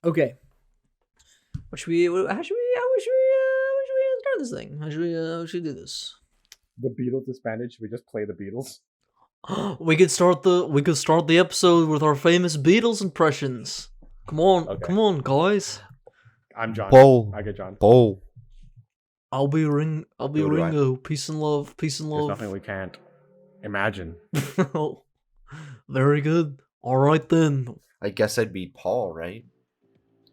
Okay. What should we? How should we? How should we start this thing? How should we do this? The Beatles disbanded. Should we just play the Beatles? We could start the episode with our famous Beatles impressions. Come on, Okay. come on, guys. I'm John. Bo. I get John. Bo. I'll be Who do I- Ringo. Peace and love. Peace and There's love. nothing we can't imagine. Very good. All right then. I guess I'd be Paul, right?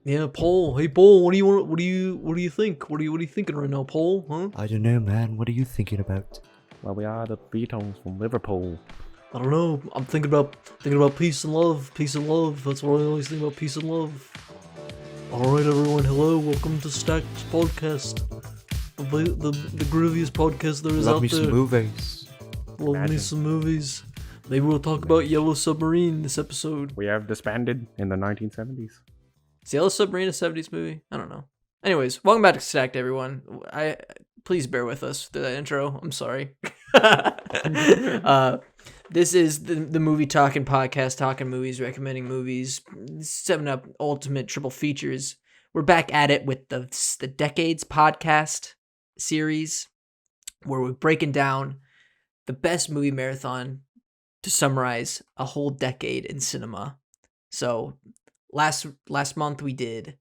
Yeah, Paul. Hey, Paul. What do you want? What do you think? What are you thinking right now, Paul? Huh? I don't know, man. What are you thinking about? Well, we are the Beatles from Liverpool. I don't know. I'm thinking about peace and love. Peace and love. That's what I always think about. Peace and love. All right, everyone. Hello. Welcome to Stacked Podcast, the grooviest podcast there is Love out me there. some movies. Love me Imagine. some movies. Maybe we'll talk about Yellow Submarine this episode. We have disbanded in the 1970s. Is Yellow Submarine a 70s movie? I don't know. Anyways, welcome back to Stacked, everyone. Please bear with us through that intro. I'm sorry. This is the movie talking podcast, talking movies, recommending movies, 7-Up ultimate triple features. We're back at it with the Decades podcast series, where we're breaking down the best movie marathon to summarize a whole decade in cinema. So last month we did,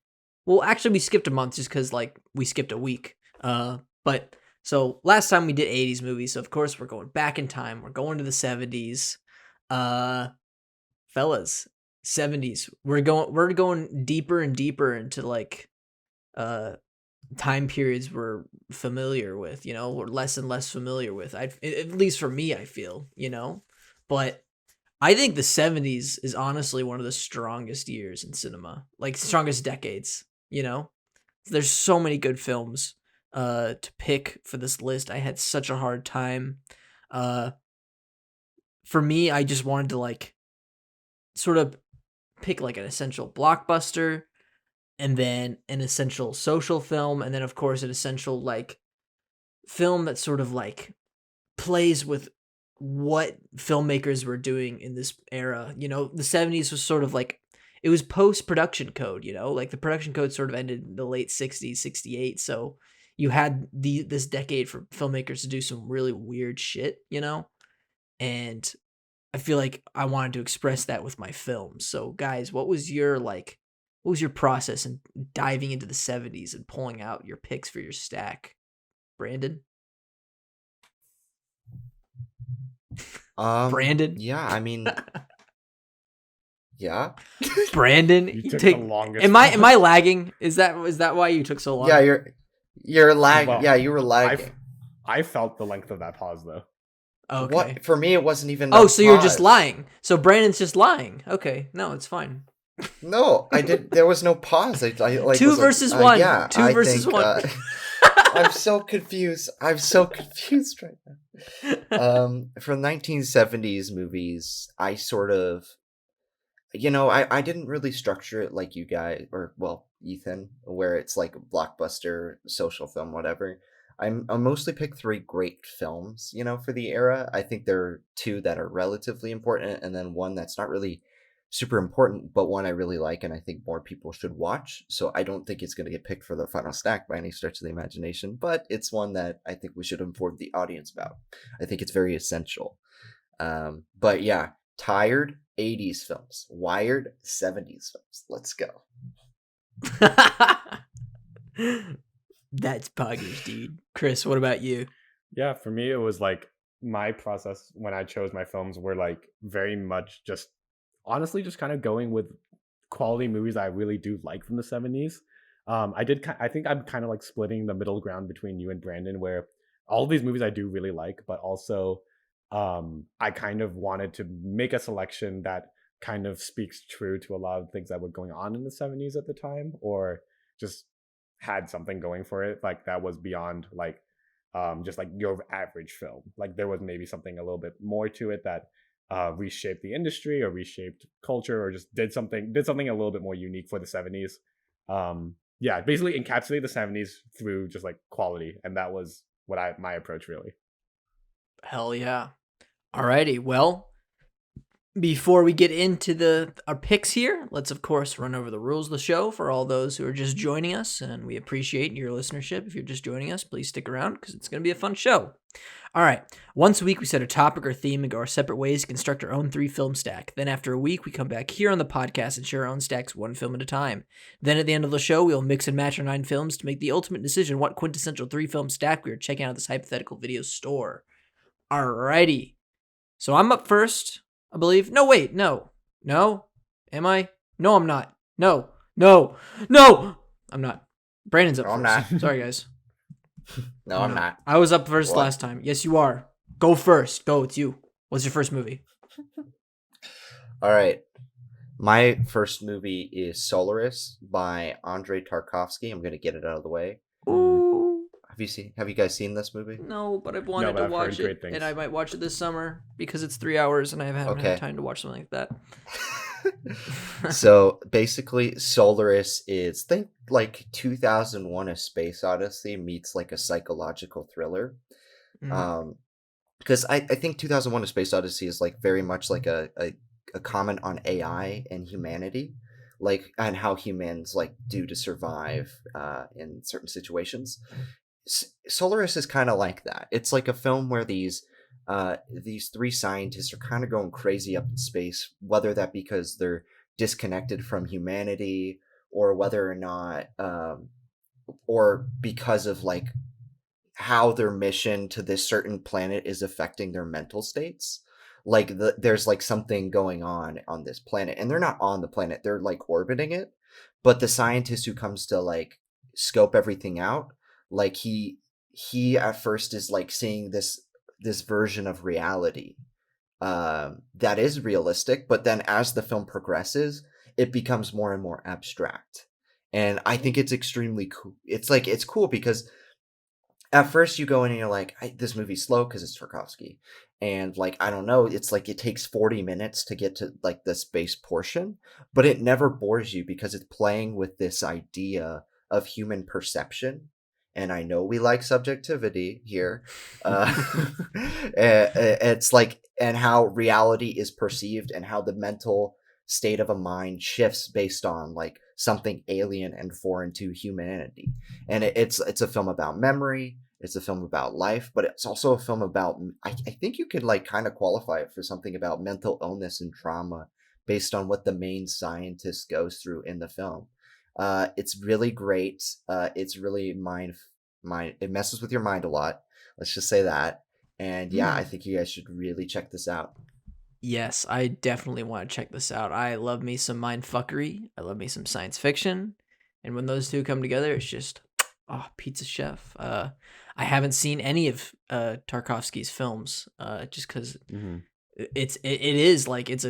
well, actually we skipped a month just because we skipped a week. But so last time we did 80s movies, so of course we're going back in time. We're going to the 70s. Fellas, 70s. We're going deeper and deeper into time periods we're familiar with, or less and less familiar with. At least for me, I feel, But I think the 70s is honestly one of the strongest years in cinema, strongest decades, There's so many good films to pick for this list. I had such a hard time. For me, I just wanted to sort of pick an essential blockbuster, and then an essential social film, and then of course an essential film that sort of plays with what filmmakers were doing in this era. The 70s was sort of it was post-production code, the production code sort of ended in the late 60s, 68, so you had this decade for filmmakers to do some really weird shit, and I feel like I wanted to express that with my films. So guys, what was your process in diving into the 70s and pulling out your picks for your stack? Brandon? Brandon? Yeah, I mean, yeah. Brandon, You took the longest. Am I lagging? Is that why you took so long? Yeah, you're lag. Well, yeah, you were lagging. I felt the length of that pause though. Okay. What? For me, it wasn't even. Oh, a so you're just pause. lying. So Brandon's just lying. Okay, no, it's fine. No, I did. There was no pause. I Two was versus like, one. Yeah, Two I versus think, one. I'm so confused. I'm so confused right now. For 1970s movies, I sort of, I didn't really structure it like you guys, or well, Ethan, where it's like a blockbuster, social film, whatever. I mostly pick 3 great films, for the era. I think there are 2 that are relatively important, and then one that's not really super important, but one I really like and I think more people should watch. So I don't think it's going to get picked for the final stack by any stretch of the imagination, but it's one that I think we should inform the audience about. I think it's very essential. But yeah, Tired, 80s films. Wired, 70s films. Let's go. That's poggers, dude. Chris, what about you? Yeah, for me it was my process when I chose my films were very much just honestly just kind of going with quality movies I really do like from the 70s. I think I'm kind of splitting the middle ground between you and Brandon, where all of these movies I do really like, but also I kind of wanted to make a selection that kind of speaks true to a lot of things that were going on in the 70s at the time, or just had something going for it that was beyond just your average film. There was maybe something a little bit more to it that reshaped the industry or reshaped culture, or just did something a little bit more unique for the 70s. Yeah, basically encapsulate the 70s through just quality, and that was my approach really. Hell yeah. Alrighty, well, Before we get into our picks here, let's of course run over the rules of the show for all those who are just joining us, and we appreciate your listenership. If you're just joining us, please stick around because it's going to be a fun show. All right, once a week we set a topic or theme and go our separate ways to construct our own 3-film stack. Then after a week, we come back here on the podcast and share our own stacks 1 film at a time. Then at the end of the show, we'll mix and match our 9 films to make the ultimate decision what quintessential 3-film stack we are checking out at this hypothetical video store. Alrighty, so I'm up first. I believe. No, wait, no. No? Am I? No, I'm not. No. I'm not. Brandon's up No, I'm first. not. Sorry, guys. No, I'm not. I was up first What? last time. Yes, you are. Go first. Go, it's you. What's your first movie? All right. My first movie is Solaris by Andrei Tarkovsky. I'm going to get it out of the way. Ooh. Have you guys seen this movie? No, but I've wanted to I've watch heard great it, things. and I might watch it this summer because it's 3 hours, and I haven't Okay. had time to watch something like that. So basically, Solaris is think like 2001: A Space Odyssey meets like a psychological thriller. Mm. Because I think 2001: A Space Odyssey is like very much like a comment on AI and humanity, like and how humans like do to survive in certain situations. Solaris is kind of like that. It's like a film where these 3 scientists are kind of going crazy up in space, whether that because they're disconnected from humanity or whether or not or because of like how their mission to this certain planet is affecting their mental states. Like there's like something going on this planet, and they're not on the planet, they're like orbiting it, but the scientist who comes to like scope everything out, like he at first is like seeing this version of reality that is realistic, but then as the film progresses it becomes more and more abstract, and I think it's extremely cool. It's cool because at first you go in and you're like, this movie's slow because it's Tarkovsky, and like I don't know, it's like it takes 40 minutes to get to like the space portion, but it never bores you because it's playing with this idea of human perception. And I know we like subjectivity here. It's like, and how reality is perceived and how the mental state of a mind shifts based on like something alien and foreign to humanity. And it's a film about memory. It's a film about life, but it's also a film about, I think you could like kind of qualify it for something about mental illness and trauma based on what the main scientist goes through in the film. It's really great. It's really it messes with your mind a lot. Let's just say that. And yeah, I think you guys should really check this out. Yes, I definitely want to check this out. I love me some mindfuckery. I love me some science fiction. And when those two come together, it's just, pizza chef. I haven't seen any of Tarkovsky's films just because it is like it's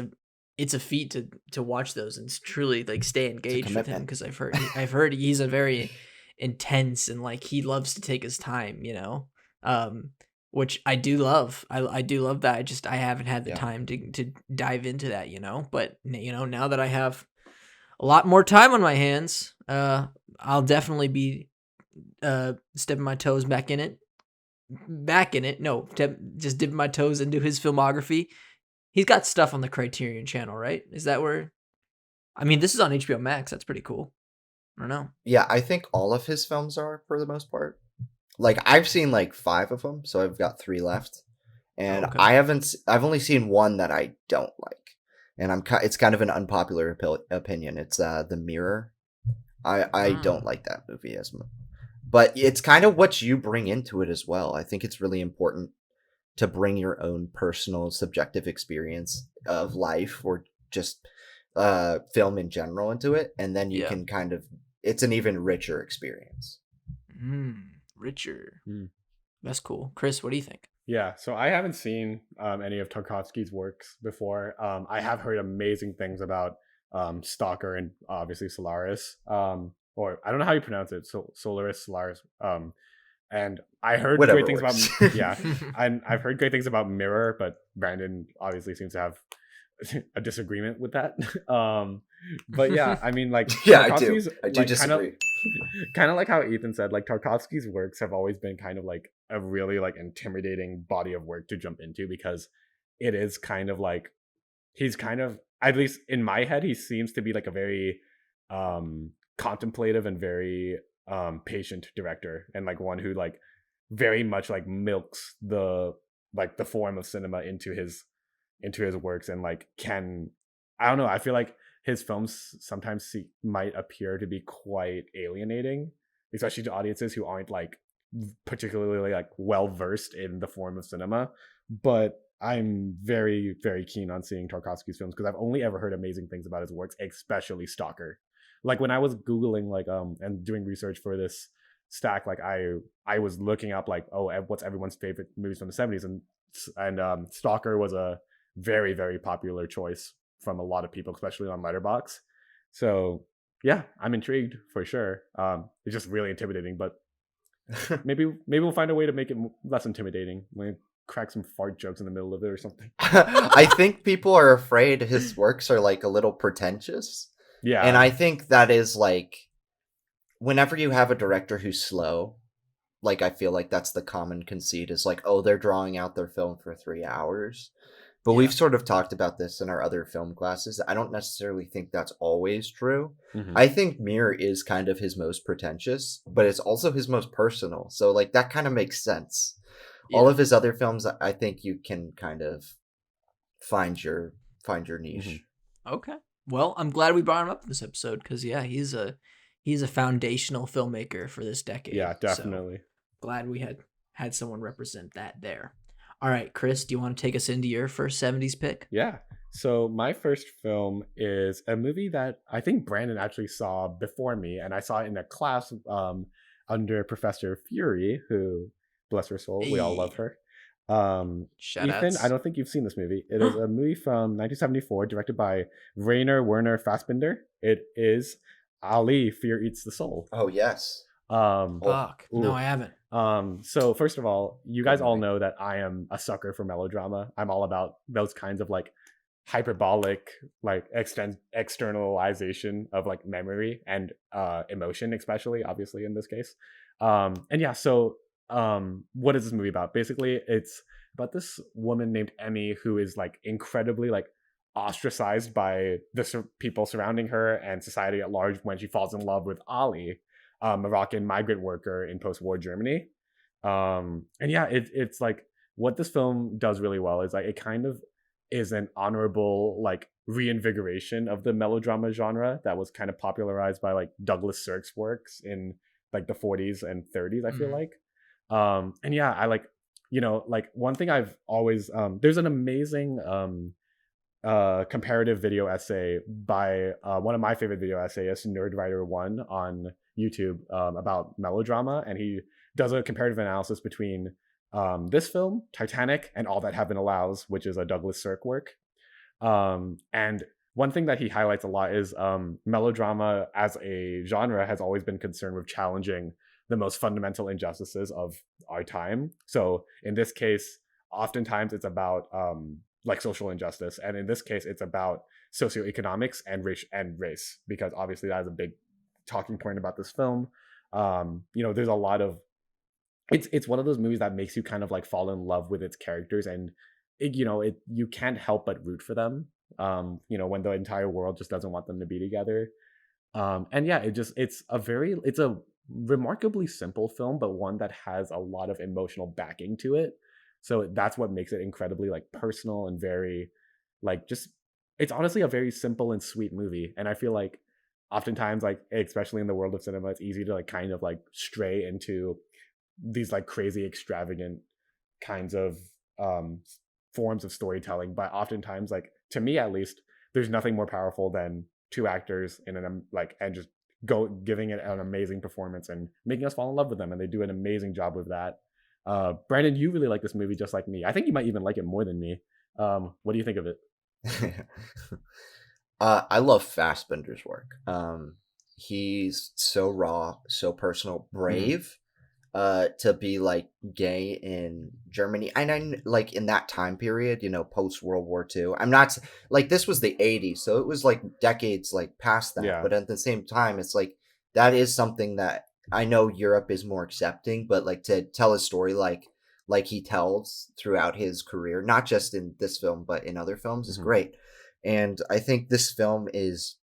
a feat to watch those and truly like stay engaged with him, because I've heard he's a very intense and like he loves to take his time, which I do love. I do love that. I haven't had the time to dive into that, but now that I have a lot more time on my hands, I'll definitely be stepping my toes back in it. Just dipping my toes into his filmography. He's got stuff on the Criterion channel, right? Is that where? I mean, this is on HBO Max. That's pretty cool. I don't know. Yeah, I think all of his films are, for the most part. Like, I've seen like 5 of them, so I've got 3 left. And I've only seen one that I don't like. And it's kind of an unpopular opinion. It's The Mirror. I don't like that movie as much. But it's kind of what you bring into it as well. I think it's really important to bring your own personal subjective experience of life or just film in general into it, and then you can kind of, it's an even richer experience. Richer. That's cool. Chris, what do you think? Yeah, so I haven't seen any of Tarkovsky's works before. I have heard amazing things about Stalker and obviously Solaris, or I don't know how you pronounce it, Solaris. And I heard great things about and I've heard great things about Mirror, but Brandon obviously seems to have a disagreement with that. But yeah, I mean, like, I do disagree. Kind of like how Ethan said, like Tarkovsky's works have always been kind of like a really like intimidating body of work to jump into, because it is kind of like he's kind of, at least in my head, he seems to be like a very contemplative and very patient director, and like one who like very much like milks the form of cinema into his works, and like can, I don't know, I feel like his films sometimes might appear to be quite alienating, especially to audiences who aren't like particularly like well versed in the form of cinema. But I'm very, very keen on seeing Tarkovsky's films because I've only ever heard amazing things about his works, especially Stalker. Like when I was Googling like and doing research for this stack, like I was looking up like, oh, what's everyone's favorite movies from the 70s, and Stalker was a very, very popular choice from a lot of people, especially on Letterboxd. So yeah, I'm intrigued for sure. It's just really intimidating, but maybe we'll find a way to make it less intimidating. Like crack some fart jokes in the middle of it or something. I think people are afraid his works are like a little pretentious. Yeah. And I think that is like, whenever you have a director who's slow, like I feel like that's the common conceit is like, oh, they're drawing out their film for 3 hours. But we've sort of talked about this in our other film classes. I don't necessarily think that's always true. Mhm. I think Mirror is kind of his most pretentious, but it's also his most personal. So like that kind of makes sense. All of his other films, I think you can kind of find your niche. Okay. Well, I'm glad we brought him up in this episode because he's a foundational filmmaker for this decade. Yeah, definitely. So glad we had someone represent that there. All right, Chris, do you want to take us into your first 70s pick? Yeah. So my first film is a movie that I think Brandon actually saw before me, and I saw it in a class under Professor Fury, who, bless her soul, we all love her. Ethan, I don't think you've seen this movie. It is a movie from 1974, directed by Rainer Werner Fassbinder. It is Ali, Fear Eats the Soul. Oh yes. Fuck. No, I haven't. So first of all, you guys all know that I am a sucker for melodrama. I'm all about those kinds of like hyperbolic, like externalization of like memory and emotion, especially obviously in this case. And yeah, so what is this movie about? Basically, it's about this woman named Emmy who is like incredibly like ostracized by the people surrounding her and society at large when she falls in love with Ali, a Moroccan migrant worker in post-war Germany. And yeah, it's like what this film does really well is like it kind of is an honorable like reinvigoration of the melodrama genre that was kind of popularized by like Douglas Sirk's works in like the 40s and 30s, I feel like. And yeah, I like, you know, like one thing I've always there's an amazing comparative video essay by one of my favorite video essayists, Nerdwriter1, on YouTube about melodrama, and he does a comparative analysis between this film, Titanic, and All That Heaven Allows, which is a Douglas Sirk work. And one thing that he highlights a lot is melodrama as a genre has always been concerned with challenging the most fundamental injustices of our time. So in this case, oftentimes it's about like social injustice, and in this case, it's about socioeconomics and race, because obviously that is a big talking point about this film. You know, there's a lot of it's one of those movies that makes you kind of like fall in love with its characters, and you can't help but root for them. You know, when the entire world just doesn't want them to be together. And yeah, it's a remarkably simple film, but one that has a lot of emotional backing to it. So that's what makes it incredibly like personal and very like it's honestly a very simple and sweet movie. And I feel like oftentimes, like especially in the world of cinema, it's easy to like kind of like stray into these like crazy extravagant kinds of forms of storytelling. But oftentimes, like to me at least, there's nothing more powerful than two actors in an and just giving it an amazing performance and making us fall in love with them, and they do an amazing job with that. Brandon, you really like this movie just like me. I think you might even like it more than me. What do you think of it? I love Fassbinder's work. He's so raw, so personal, brave. To be like gay in Germany, and I like in that time period, you know, post World War II. I'm not like, this was the 80s, so it was like decades like past that. Yeah. But at the same time, it's like that is something that I know Europe is more accepting, but like to tell a story like he tells throughout his career, not just in this film but in other films, is great. And I think this film is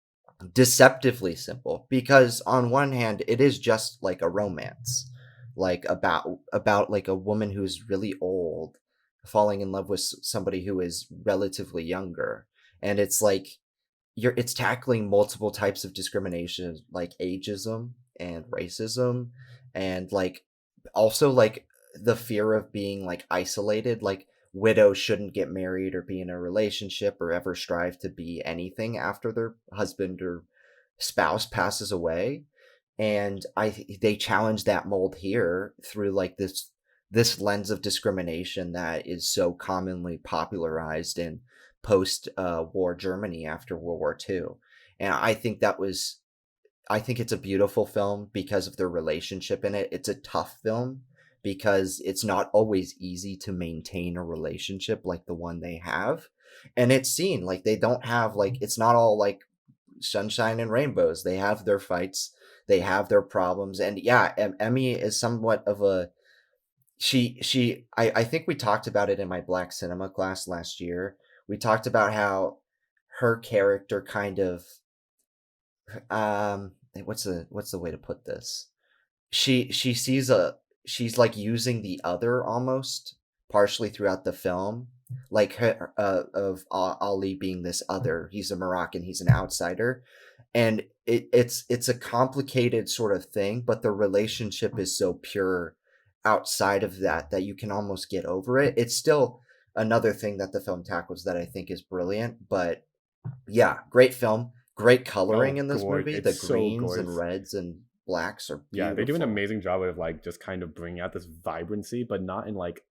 deceptively simple because on one hand it is just like a romance, like about like a woman who's really old falling in love with somebody who is relatively younger, and it's like it's tackling multiple types of discrimination like ageism and racism, and like also like the fear of being like isolated, like widows shouldn't get married or be in a relationship or ever strive to be anything after their husband or spouse passes away. And they challenge that mold here through like this lens of discrimination that is so commonly popularized in post war Germany after World War II. And I think it's a beautiful film because of their relationship in it. It's a tough film because it's not always easy to maintain a relationship like the one they have. And it's seen like they don't have like, it's not all like sunshine and rainbows. They have their fights, they have their problems. And yeah, Emmy is somewhat of a, I think we talked about it in my black cinema class last year. We talked about how her character kind of what's the way to put this, she sees she's like using the other almost partially throughout the film, like her of Ali being this other. He's a Moroccan, he's an outsider, and it's a complicated sort of thing, but the relationship is so pure outside of that you can almost get over it. It's still another thing that the film tackles that I think is brilliant. But yeah, great film, great coloring in this movie. The so greens gorgeous. and reds and blacks are beautiful. Yeah, they do an amazing job of like just kind of bringing out this vibrancy, but not in like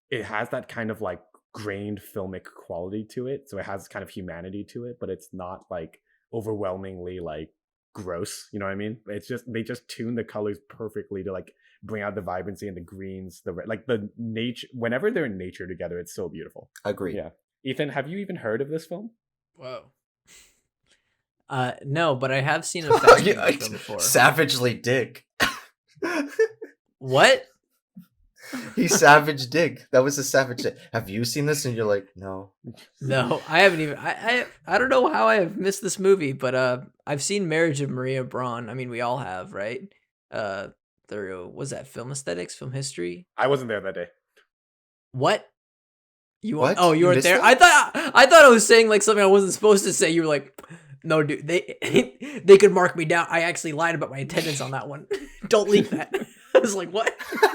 it has that kind of like grained filmic quality to it. So it has kind of humanity to it, but it's not like overwhelmingly like gross. You know what I mean? It's just they just tune the colors perfectly to like bring out the vibrancy and the greens, the like the nature. Whenever they're in nature together, it's so beautiful. Agreed. Yeah. Ethan, have you even heard of this film? Whoa. No, but I have seen a fast movie film before. Savagely Dick. What? He savage Dick. That was a savage Dick. Have you seen this? And you're like, no. No, I haven't even. I don't know how I have missed this movie, but I've seen Marriage of Maria Braun. I mean, we all have, right? There was that Film Aesthetics, Film History. I wasn't there that day. What? You What? Oh, you weren't there. I thought I was saying like something I wasn't supposed to say. You were like, no, dude. They could mark me down. I actually lied about my attendance on that one. Don't leak that. I was like, what?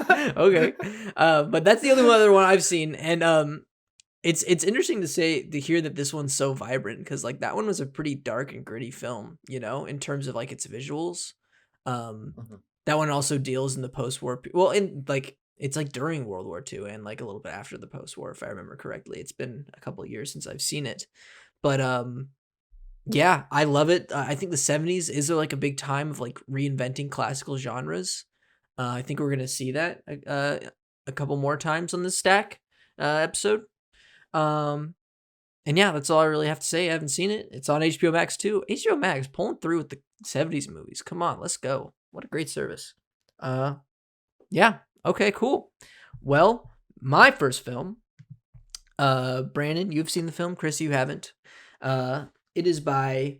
Okay. But that's the only other one I've seen, and it's interesting to hear that this one's so vibrant, because like that one was a pretty dark and gritty film, you know, in terms of like its visuals. That one also deals in the post-war, well, in like it's like during World War II and like a little bit after the post-war, if I remember correctly. It's been a couple of years since I've seen it, but yeah, I love it. I think the 70s is like a big time of like reinventing classical genres. I think we're gonna see that a couple more times on this stack episode. And yeah, that's all I really have to say. I haven't seen it. It's on HBO Max too. HBO Max pulling through with the 70s movies. Come on, let's go. What a great service. Yeah. Okay, cool. Well, my first film, Brandon, you've seen the film. Chris, you haven't. It is by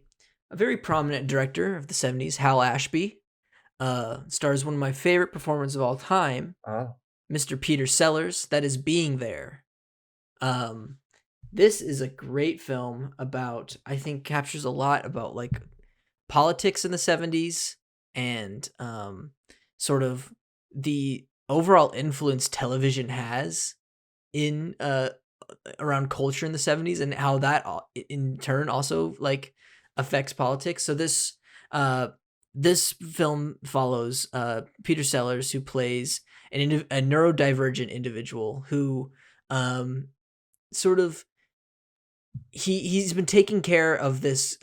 a very prominent director of the 70s, Hal Ashby. Stars one of my favorite performers of all time, Mr. Peter Sellers. That is Being There. This is a great film about, I think, captures a lot about like politics in the 70s and sort of the overall influence television has in around culture in the 70s, and how that in turn also like affects politics. So this film follows Peter Sellers, who plays a neurodivergent individual who sort of he's been taking care of this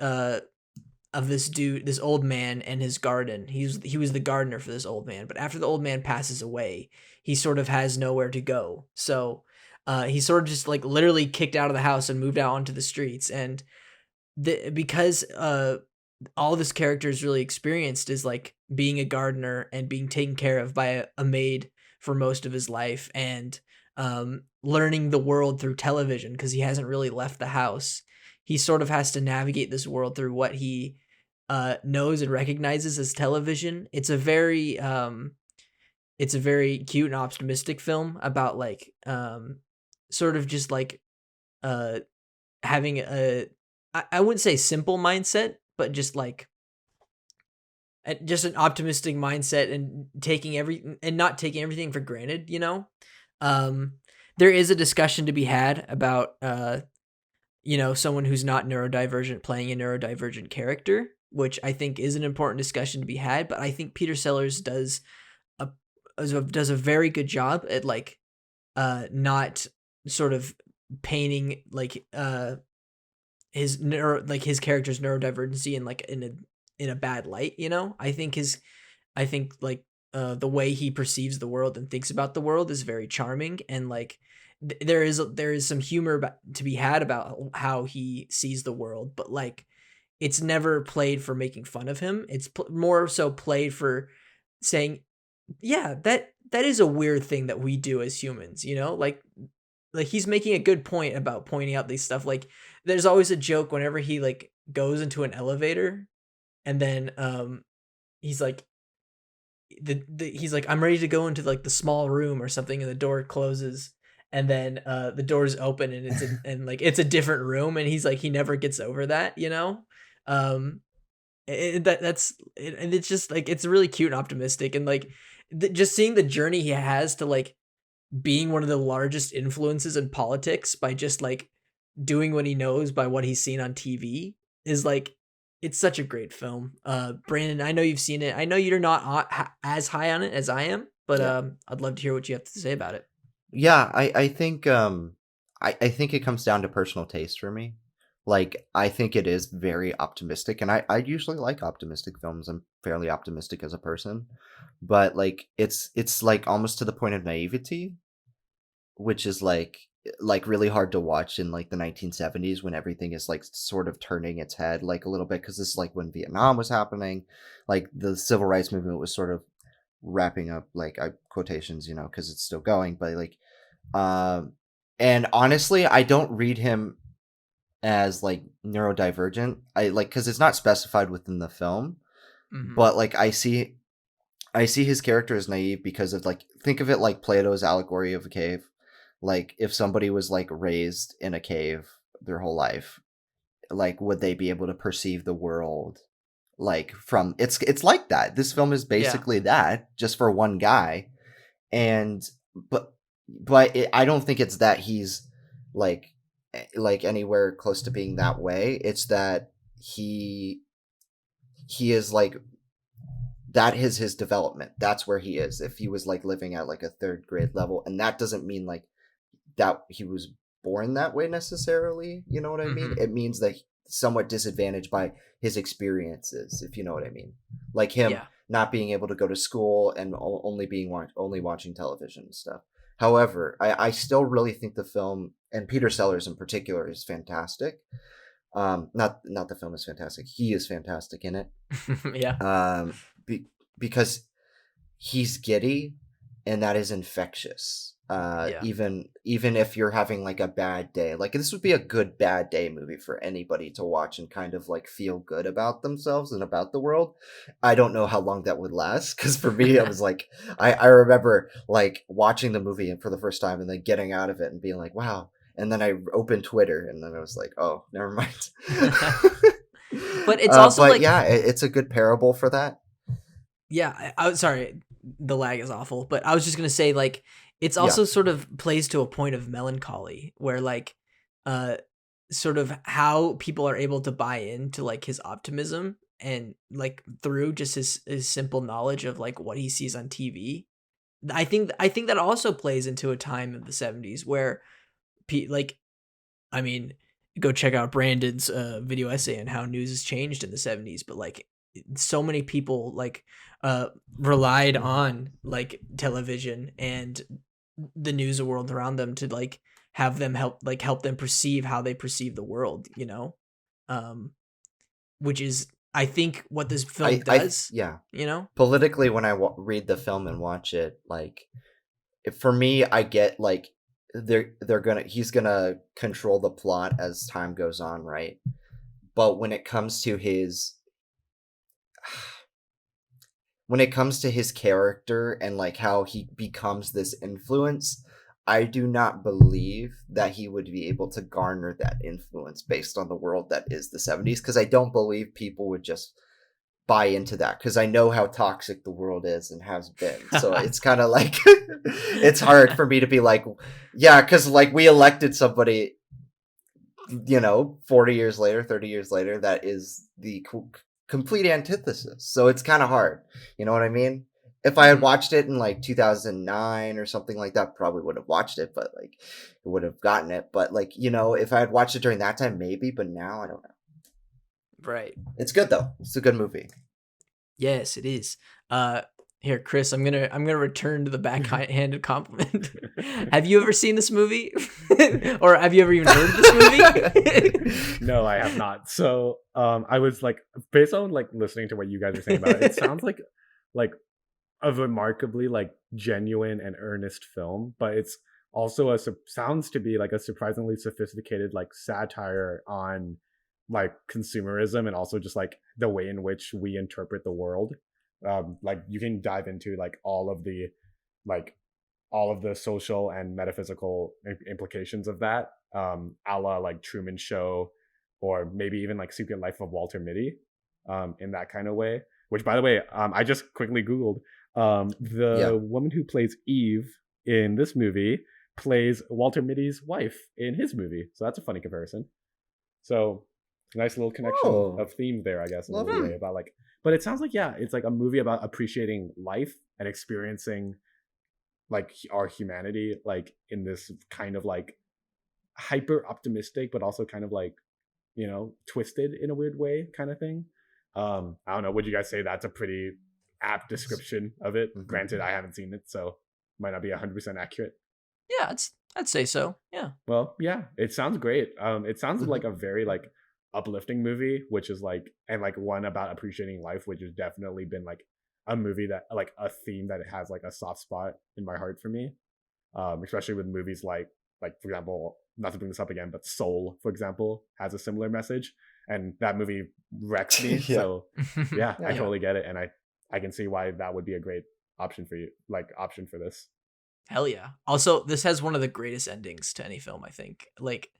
dude, this old man, and his garden. He was the gardener for this old man, but after the old man passes away, he sort of has nowhere to go. So he sort of just like literally kicked out of the house and moved out onto the streets. And because all this character is really experienced is like being a gardener and being taken care of by a maid for most of his life, and learning the world through television because he hasn't really left the house. he sort of has to navigate this world through what he knows and recognizes as television. It's a very cute and optimistic film about like sort of just like uh having I wouldn't say simple mindset, but just like just an optimistic mindset and not taking everything for granted, you know. um there is a discussion to be had about someone who's not neurodivergent playing a neurodivergent character, which I think is an important discussion to be had. But I think Peter Sellers a does a very good job at like not sort of painting like his character's neurodivergency in like in a bad light, you know. I think like the way he perceives the world and thinks about the world is very charming, and like there is some humor to be had about how he sees the world, but like it's never played for making fun of him. It's more so played for saying, yeah, that is a weird thing that we do as humans, you know? Like he's making a good point about pointing out these stuff. Like there's always a joke whenever he like goes into an elevator, and then he's like he's like, I'm ready to go into like the small room or something, and the door closes, and then the doors open, and and like it's a different room, and he's like, he never gets over that, you know. um that's it, and it's just like it's really cute and optimistic, and like just seeing the journey he has to like being one of the largest influences in politics by just like doing what he knows by what he's seen on TV is like, it's such a great film. Brandon, I know you've seen it. I know you're not as high on it as I am, but I'd love to hear what you have to say about it. Yeah, I think I think it comes down to personal taste for me. Like, I think it is very optimistic, and I usually like optimistic films. I'm fairly optimistic as a person, but like it's like almost to the point of naivety, which is like really hard to watch in like the 1970s when everything is like sort of turning its head like a little bit, because this is like when Vietnam was happening, like the civil rights movement was sort of wrapping up, like quotations, you know, because it's still going, but like and honestly I don't read him as like neurodivergent. I like, because it's not specified within the film, but like I see his character as naive because of like, think of it like Plato's allegory of a cave. Like if somebody was like raised in a cave their whole life, like would they be able to perceive the world like from it's like that. This film is basically that, just for one guy. And I don't think it's that he's like anywhere close to being that way. It's that he is like, that is his development. That's where he is. If he was like living at like a third grade level, and that doesn't mean like that he was born that way necessarily, you know what I mean? It means that somewhat disadvantaged by his experiences, if you know what I mean. Like him not being able to go to school and only watching television and stuff. However, I still really think the film, and Peter Sellers in particular, is fantastic. Not the film is fantastic. He is fantastic in it. Because he's giddy, and that is infectious. Even if you're having like a bad day, like this would be a good bad day movie for anybody to watch and kind of like feel good about themselves and about the world. I don't know how long that would last, because for me it was like I remember like watching the movie for the first time and then getting out of it and being like, wow. And then I opened Twitter and then I was like, oh, never mind. But it's also but like, yeah, it's a good parable for that. Yeah, I was sorry, the lag is awful, but I was just gonna say like it's also sort of plays to a point of melancholy where like sort of how people are able to buy into like his optimism, and like through just his simple knowledge of like what he sees on TV. I think that also plays into a time of the 70s where like, I mean, go check out Brandon's video essay on how news has changed in the 70s, but like so many people like relied on like television and the news world around them to like have them help them perceive how they perceive the world, you know. Which is, I think, what this film does. You know, politically, when I read the film and watch it, like for me, I get like he's gonna control the plot as time goes on, right? But when it comes to his character and like how he becomes this influence, I do not believe that he would be able to garner that influence based on the world that is the 70s, because I don't believe people would just buy into that, because I know how toxic the world is and has been. So it's kind of like it's hard for me to be like, yeah, because like we elected somebody, 40 years later, 30 years later, that is the complete antithesis. So it's kind of hard. You know what I mean? If I had watched it in like 2009 or something like that, probably would have watched it, but like it would have gotten it. But like, if I had watched it during that time, maybe, but now I don't know. Right. It's good though. It's a good movie. Yes, it is. Here, Chris, I'm gonna return to the backhanded compliment. Have you ever seen this movie? Or have you ever even heard of this movie? No, I have not. So I was like, based on like listening to what you guys are saying about it, it sounds like a remarkably like genuine and earnest film, but it's also sounds to be like a surprisingly sophisticated like satire on like consumerism and also just like the way in which we interpret the world. Like you can dive into like all of the social and metaphysical implications of that, a la like Truman Show, or maybe even like Secret Life of Walter Mitty, in that kind of way. Which, by the way, I just quickly Googled. The woman who plays Eve in this movie plays Walter Mitty's wife in his movie. So that's a funny comparison. So nice little connection of themes there, I guess, in a way about like. But it sounds like, yeah, it's like a movie about appreciating life and experiencing like our humanity, like in this kind of like hyper optimistic, but also kind of like, twisted in a weird way kind of thing. I don't know. Would you guys say that's a pretty apt description of it? Mm-hmm. Granted, I haven't seen it, so might not be 100% accurate. Yeah, I'd say so. Yeah. Well, yeah, it sounds great. It sounds like a very like uplifting movie, which is like, and like one about appreciating life, which has definitely been like a movie that like a theme that has like a soft spot in my heart for me, especially with movies like for example, not to bring this up again, but Soul, for example, has a similar message, and that movie wrecks me. Yeah. So yeah, I totally get it, and I can see why that would be a great option for you, like option for this. Hell yeah. Also, this has one of the greatest endings to any film, I think. Like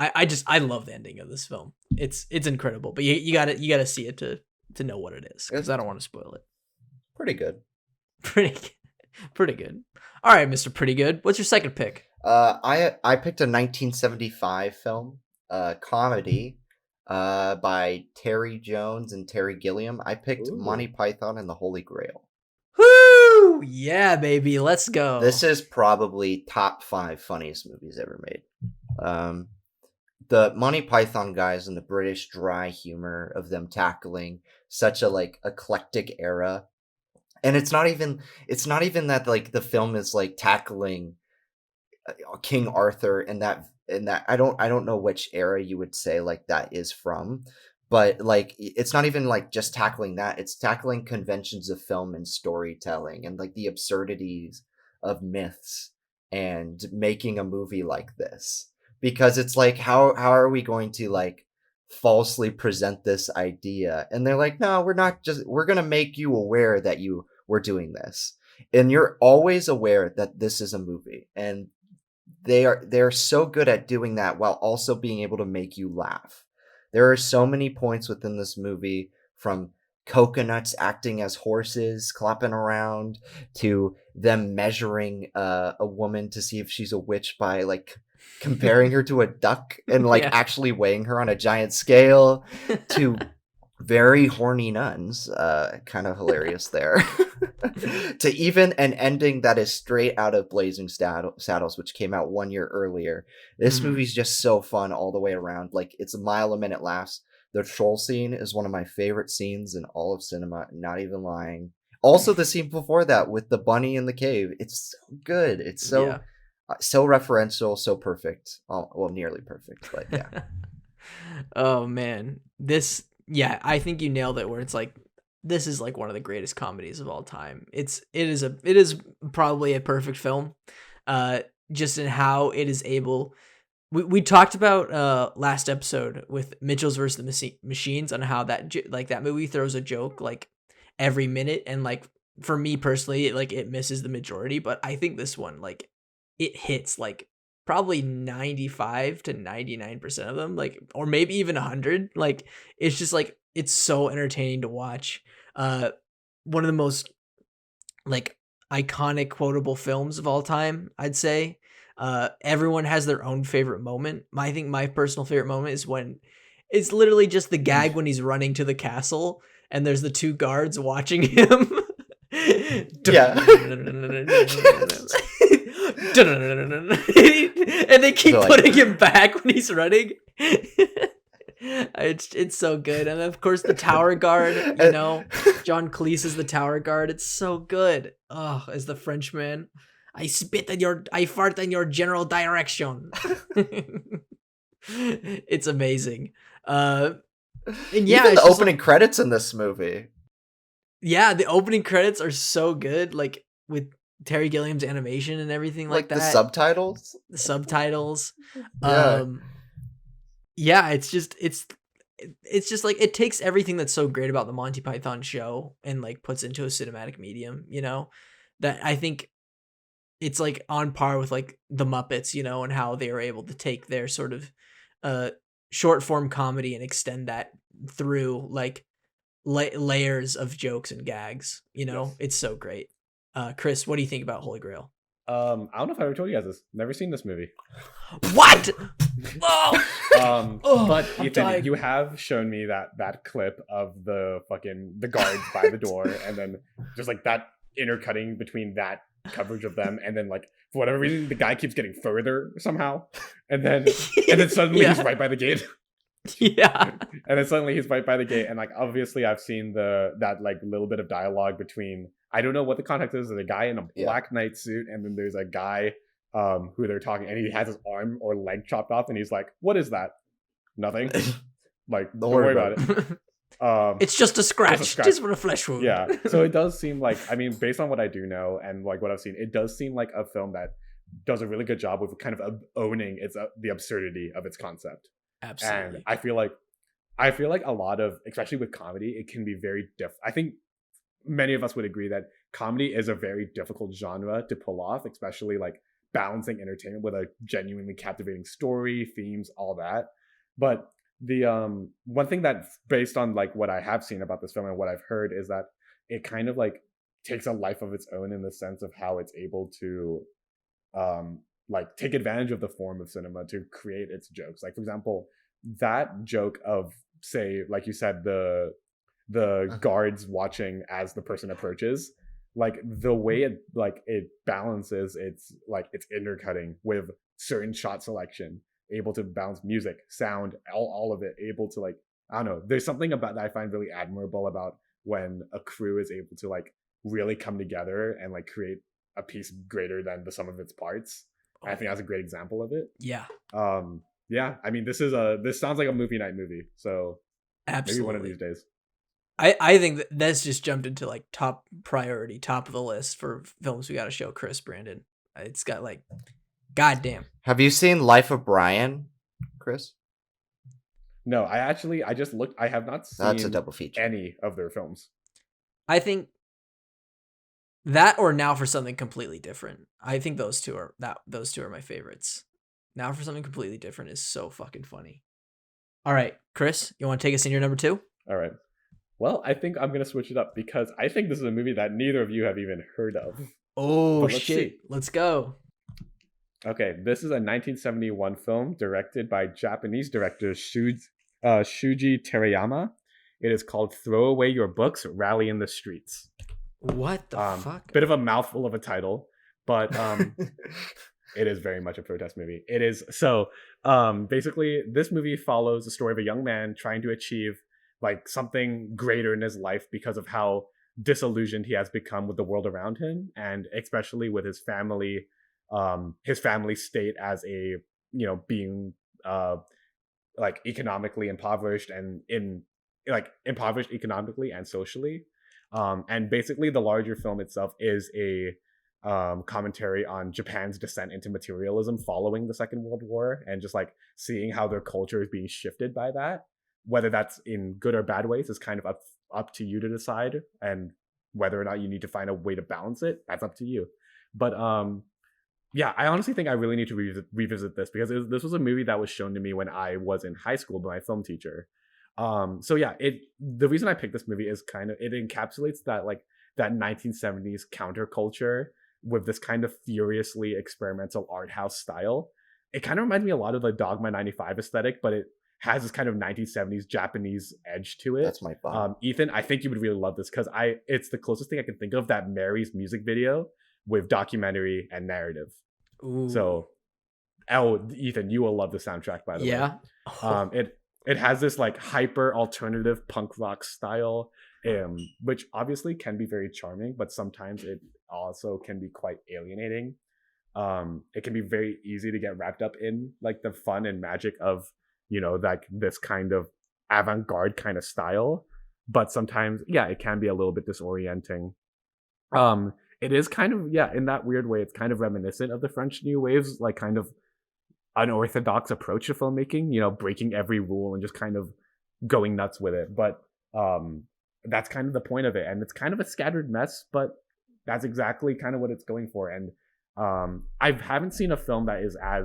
I love the ending of this film. It's incredible, but you gotta see it to know what it is, because I don't want to spoil it. Pretty good. Pretty good. All right, Mr. Pretty Good. What's your second pick? I picked a 1975 film, comedy, by Terry Jones and Terry Gilliam. I picked Monty Python and the Holy Grail. Woo! Yeah, baby, let's go. This is probably top 5 funniest movies ever made. The Monty Python guys and the British dry humor of them tackling such a like eclectic era. And it's not even that like the film is like tackling King Arthur and that I don't know which era you would say like that is from, but like it's not even like just tackling that. It's tackling conventions of film and storytelling and like the absurdities of myths and making a movie like this. Because it's like, how are we going to like falsely present this idea? And they're like, no, we're going to make you aware that we're doing this. And you're always aware that this is a movie. And they're so good at doing that while also being able to make you laugh. There are so many points within this movie, from coconuts acting as horses, clapping around, to them measuring a woman to see if she's a witch by like comparing her to a duck and like actually weighing her on a giant scale, to very horny nuns, kind of hilarious there, to even an ending that is straight out of Blazing Saddles, which came out 1 year earlier. This movie's just so fun all the way around. Like, it's a mile a minute laughs. The troll scene is one of my favorite scenes in all of cinema, not even lying. Also, the scene before that with the bunny in the cave, it's so good. It's so so referential, so perfect. Well, nearly perfect, but yeah. Oh man, I think you nailed it. Where it's like, this is like one of the greatest comedies of all time. It is probably a perfect film. just in how it is able. We talked about last episode with Mitchell's versus the Machines on how that movie throws a joke like every minute, and like for me personally, it misses the majority, but I think this one like it hits like probably 95 to 99% of them, like, or maybe even 100. Like it's just like it's so entertaining to watch. One of the most like iconic quotable films of all time, I'd say. Everyone has their own favorite moment. I think my personal favorite moment is when it's literally just the gag when he's running to the castle and there's the two guards watching him. Yeah. And they keep They're like- putting him back when he's running. It's so good. And of course the tower guard, you know, John Cleese is the tower guard. It's so good. Oh, as the Frenchman, I fart in your general direction. It's amazing. And yeah, Even it's the just opening credits in this movie. yeah, the opening credits are so good, like with Terry Gilliam's animation and everything like that. The subtitles. The subtitles. Yeah. Yeah, it's just like it takes everything that's so great about the Monty Python show and like puts into a cinematic medium, you know, that I think it's like on par with like the Muppets, you know, and how they were able to take their sort of short form comedy and extend that through like layers of jokes and gags, you know. Yes. It's so great. Chris, what do you think about Holy Grail? I don't know if I ever told you guys this. Never seen this movie. What? Oh! But I'm Ethan, dying. you have shown me that clip of the guards by the door, and then just like that intercutting between that coverage of them, and then like for whatever reason the guy keeps getting further somehow, and then suddenly he's Yeah. right by the gate. Yeah. And then suddenly he's right by the gate, and like obviously I've seen that like little bit of dialogue between, I don't know what the context is. There's a guy in a black knight suit, and then there's a guy who they're talking, and he has his arm or leg chopped off, and he's like, "What is that? Nothing. Like, don't worry about it. It's just a scratch. Just for a flesh wound. Yeah. So it does seem like, I mean, based on what I do know and like what I've seen, it does seem like a film that does a really good job with kind of owning the absurdity of its concept. Absolutely. And I feel like a lot of, especially with comedy, it can be very I think many of us would agree that comedy is a very difficult genre to pull off, especially like balancing entertainment with a genuinely captivating story, themes, all that. But the one thing that, based on like what I have seen about this film and what I've heard, is that it kind of like takes a life of its own in the sense of how it's able to like take advantage of the form of cinema to create its jokes. Like, for example, that joke of, say, like you said, the guards watching as the person approaches, like the way it balances its intercutting with certain shot selection, able to balance music, sound, all of it, able to like, I don't know, there's something about that I find really admirable about when a crew is able to like really come together and like create a piece greater than the sum of its parts. I think that's a great example of it. Yeah. Yeah, I mean, this sounds like a movie night movie, so absolutely, maybe one of these days. I think that's just jumped into like top priority, top of the list for films we got to show Chris, Brandon. It's got like, goddamn. Have you seen Life of Brian, Chris? No, I just looked. I have not seen That's a double feature. any of their films. I think that or Now for Something Completely Different. I think those two are my favorites. Now for Something Completely Different is so fucking funny. All right, Chris, you want to take us in your number 2? All right. Well, I think I'm gonna switch it up because I think this is a movie that neither of you have even heard of. Oh Let's shit! see. Let's go. Okay, this is a 1971 film directed by Japanese director Shuji Terayama. It is called "Throw Away Your Books, Rally in the Streets." What the fuck? Bit of a mouthful of a title, but it is very much a protest movie. It is basically this movie follows the story of a young man trying to achieve like something greater in his life because of how disillusioned he has become with the world around him, and especially with his family state as a, you know, being like economically impoverished and impoverished economically and socially. And basically the larger film itself is a commentary on Japan's descent into materialism following the Second World War, and just like seeing how their culture is being shifted by that. Whether that's in good or bad ways is kind of up to you to decide, and whether or not you need to find a way to balance it, that's up to you. But yeah, I honestly think I really need to revisit this, because this was a movie that was shown to me when I was in high school by my film teacher. So yeah, the reason I picked this movie is kind of, it encapsulates that like that 1970s counterculture with this kind of furiously experimental art house style. It kind of reminds me a lot of the Dogma 95 aesthetic, but it has this kind of 1970s Japanese edge to it. That's my thought. Ethan, I think you would really love this, because it's the closest thing I can think of that marries music video with documentary and narrative. Ooh. So, Ethan, you will love the soundtrack, by the way. Yeah. It has this like hyper alternative punk rock style, which obviously can be very charming, but sometimes it also can be quite alienating. It can be very easy to get wrapped up in like the fun and magic of, you know, like this kind of avant-garde kind of style, but sometimes, yeah, it can be a little bit disorienting. It is kind of, yeah, in that weird way, it's kind of reminiscent of the French New Wave's like kind of unorthodox approach to filmmaking, you know, breaking every rule and just kind of going nuts with it. But that's kind of the point of it, and it's kind of a scattered mess, but that's exactly kind of what it's going for. And I haven't seen a film that is as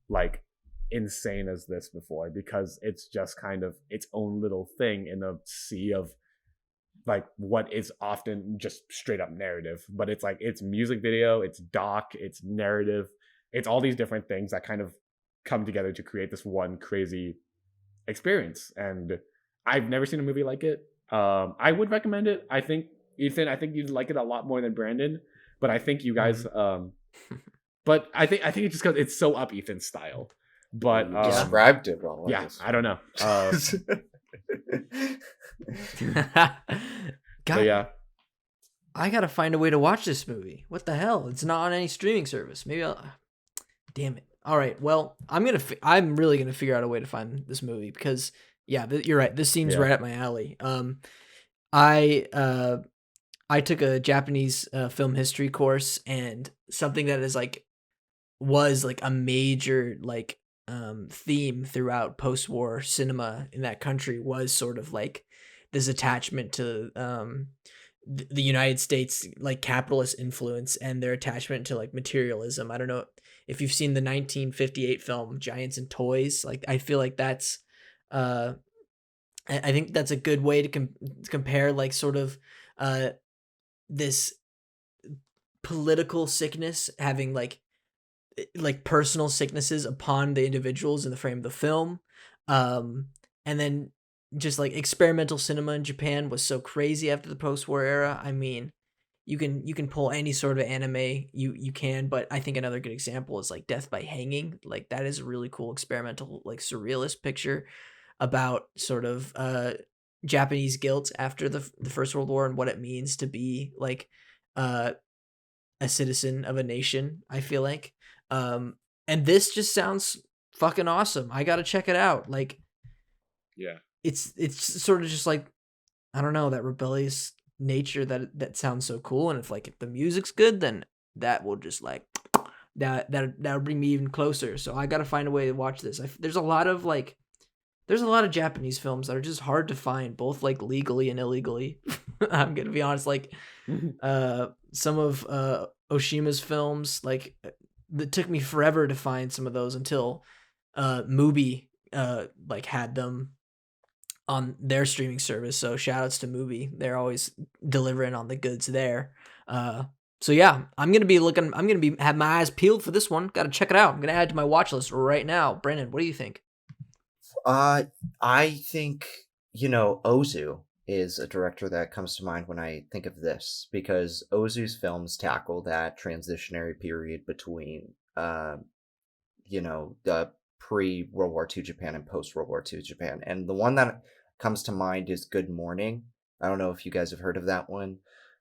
like insane as this before, because it's just kind of its own little thing in a sea of like what is often just straight up narrative. But it's like, it's music video, it's doc, it's narrative, it's all these different things that kind of come together to create this one crazy experience. And I've never seen a movie like it. I would recommend it. I think, Ethan, I think you'd like it a lot more than Brandon, but I think you guys but I think it's just because it's so up Ethan's style. But you described it wrong. Yeah, I don't know. God, yeah, I gotta find a way to watch this movie. What the hell? It's not on any streaming service. Maybe I'll. Damn it. All right. Well, I'm really gonna figure out a way to find this movie, because yeah, you're right. This seems right up my alley. I took a Japanese film history course, and something that was like a major like theme throughout post-war cinema in that country was sort of like this attachment to the United States like capitalist influence and their attachment to like materialism. I don't know if you've seen the 1958 film Giants and Toys. Like, I feel like that's I think that's a good way to compare like sort of this political sickness having like personal sicknesses upon the individuals in the frame of the film. And then just like experimental cinema in Japan was so crazy after the post-war era. I mean, you can pull any sort of anime you can, but I think another good example is like Death by Hanging. Like, that is a really cool experimental like surrealist picture about sort of Japanese guilt after the First World War and what it means to be like a citizen of a nation, I feel like. And this just sounds fucking awesome. I gotta check it out. Like, yeah, it's sort of just like, I don't know, that rebellious nature that sounds so cool. And if the music's good, then that will just like that'll bring me even closer. So I gotta find a way to watch this. There's a lot of Japanese films that are just hard to find, both like legally and illegally. I'm gonna be honest, like some of Oshima's films, like it took me forever to find some of those until Mubi like had them on their streaming service. So shout outs to Mubi. They're always delivering on the goods there. So yeah, I'm gonna be have my eyes peeled for this one. Gotta check it out. I'm gonna add it to my watch list right now. Brandon, what do you think? I think, Ozu is a director that comes to mind when I think of this, because Ozu's films tackle that transitionary period between, the pre-World War II Japan and post-World War II Japan. And the one that comes to mind is Good Morning. I don't know if you guys have heard of that one,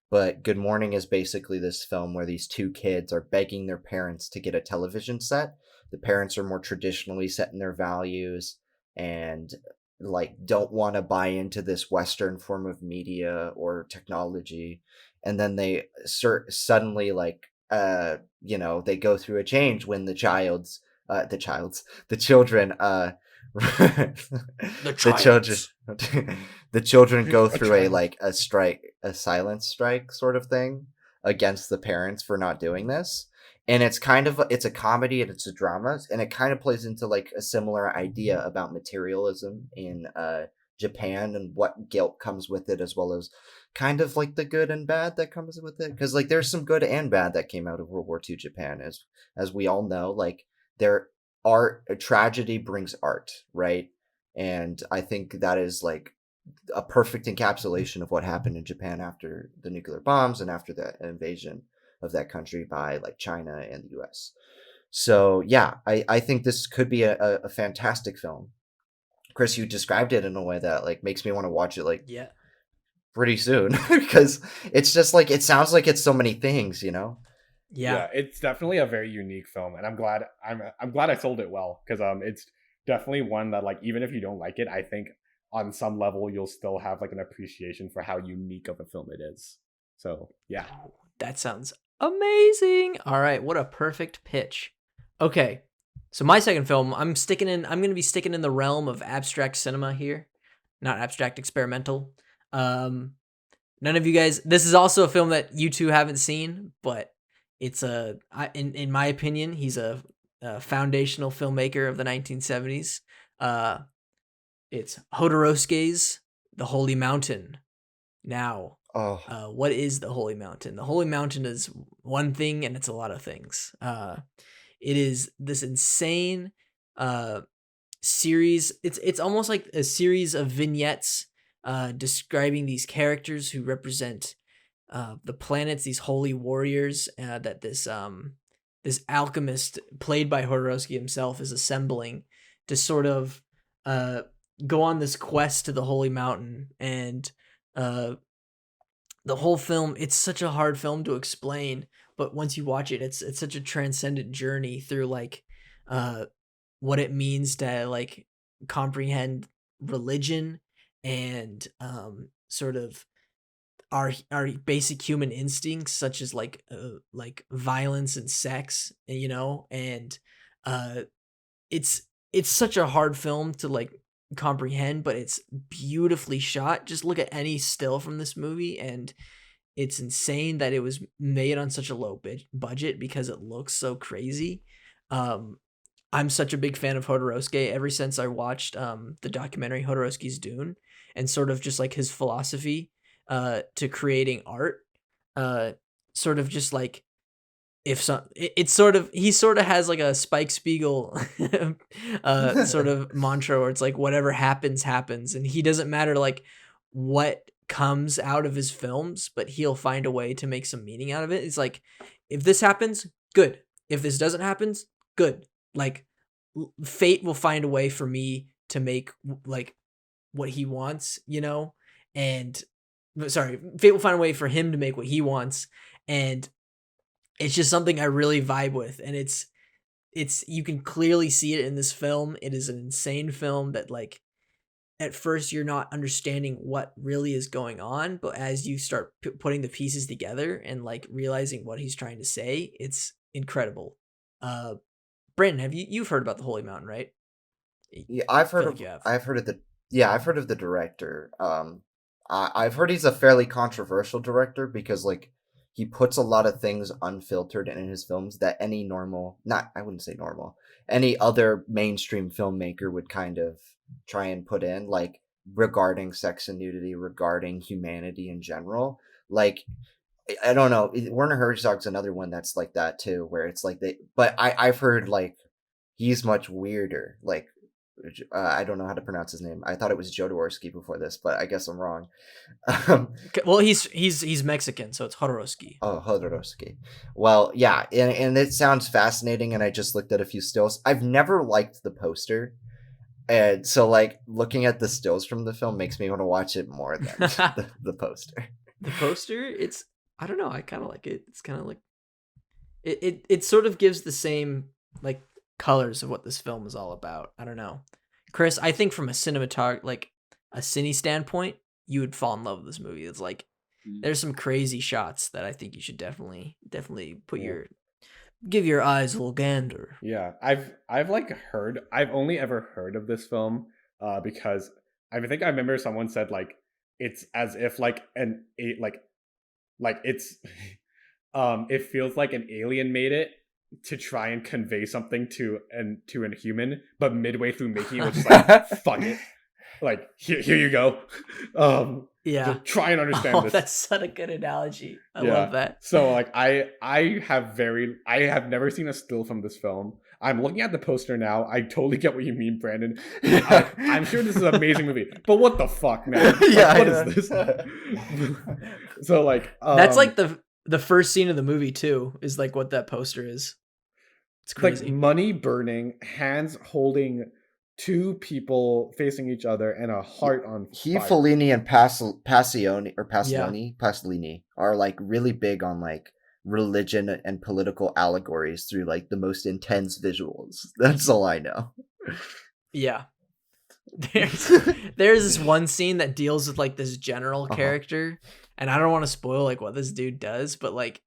but Good Morning is basically this film where these two kids are begging their parents to get a television set. The parents are more traditionally set in their values and like don't want to buy into this Western form of media or technology, and then they suddenly like they go through a change when the children The the children childs. the children go A through a child. a silence strike sort of thing against the parents for not doing this. And it's a comedy and it's a drama, and it kind of plays into like a similar idea about materialism in Japan and what guilt comes with it, as well as kind of like the good and bad that comes with it, because like there's some good and bad that came out of World War II Japan, as we all know. Like there a tragedy brings art, right? And I think that is like a perfect encapsulation of what happened in Japan after the nuclear bombs and after the invasion of that country by like China and the US. So yeah, I think this could be a fantastic film. Chris, you described it in a way that like makes me want to watch it like Yeah. pretty soon because it's just like it sounds like it's so many things, Yeah. Yeah, it's definitely a very unique film, and I'm glad I sold it well, because it's definitely one that, like, even if you don't like it, I think on some level you'll still have like an appreciation for how unique of a film it is. So yeah. Oh, that sounds amazing. All right, what a perfect pitch. Okay. So my second film, I'm going to be sticking in the realm of abstract cinema here, not abstract experimental. None of you guys, this is also a film that you two haven't seen, but it's in my opinion, he's a foundational filmmaker of the 1970s. It's Jodorowsky's The Holy Mountain. Now, Oh, what is the Holy Mountain? The Holy Mountain is one thing, and it's a lot of things. It is this insane series. It's almost like a series of vignettes describing these characters who represent the planets, these holy warriors that this alchemist played by Jodorowsky himself is assembling to sort of go on this quest to the Holy Mountain. And the whole film, it's such a hard film to explain, but once you watch it, it's such a transcendent journey through like what it means to like comprehend religion and sort of our basic human instincts, such as like violence and sex, and uh it's it's such a hard film to like comprehend, but it's beautifully shot. Just look at any still from this movie, and it's insane that it was made on such a low budget because it looks so crazy. um I'm such a big fan of Jodorowsky ever since I watched the documentary Jodorowsky's Dune, and sort of just like his philosophy to creating art. Uh Sort of just like, if some it's sort of, he sort of has like a Spike Spiegel sort of mantra where it's like whatever happens happens, and he doesn't matter like what comes out of his films, but he'll find a way to make some meaning out of it. It's like, if this happens, good. If this doesn't happen, good. Like fate will find a way for me to make like what he wants, and sorry, fate will find a way for him to make what he wants. And it's just something I really vibe with, and it's you can clearly see it in this film. It is an insane film that like at first you're not understanding what really is going on, but as you start putting the pieces together and like realizing what he's trying to say, it's incredible. uh Brandon, you've heard about the Holy Mountain, right? I yeah, feel like you have. I've heard of the director. I've heard he's a fairly controversial director because like he puts a lot of things unfiltered in his films that any normal, not I wouldn't say normal, any other mainstream filmmaker would kind of try and put in, like regarding sex and nudity, regarding humanity in general. Like I don't know, Werner Herzog's another one that's like that too, where it's like but I've heard like he's much weirder. Like I don't know how to pronounce his name. I thought it was Jodorowsky before this, but I guess I'm wrong. Well, he's Mexican, so it's Jodorowsky. Oh, Jodorowsky. Well, yeah, and it sounds fascinating, and I just looked at a few stills. I've never liked the poster, and so like looking at the stills from the film makes me want to watch it more than the poster. The poster, it's, I don't know, I kind of like it. It's kind of like it sort of gives the same like colors of what this film is all about. I don't know, Chris, I think from a a cine standpoint, you would fall in love with this movie. It's like there's some crazy shots that I think you should definitely put Yeah. give your eyes a little gander. Yeah, I've like heard. I've only ever heard of this film because I think I remember someone said like it's as if like like it's it feels like an alien made it to try and convey something to an human, but midway through making it, was just like fuck it, like here you go. Yeah. Just try and understand this. That's such a good analogy. I love that. So like I have never seen a still from this film. I'm looking at the poster now. I totally get what you mean, Brandon. I'm sure this is an amazing movie, but what the fuck, man? Like, Yeah, what is this? So like That's like the first scene of the movie too, is like what that poster is. It's crazy. like money burning, hands holding two people facing each other, and a heart on fire. Fellini and Pasolini are like really big on like religion and political allegories through like the most intense visuals. That's all I know. Yeah. There's this one scene that deals with like this general character, and I don't want to spoil like what this dude does, but like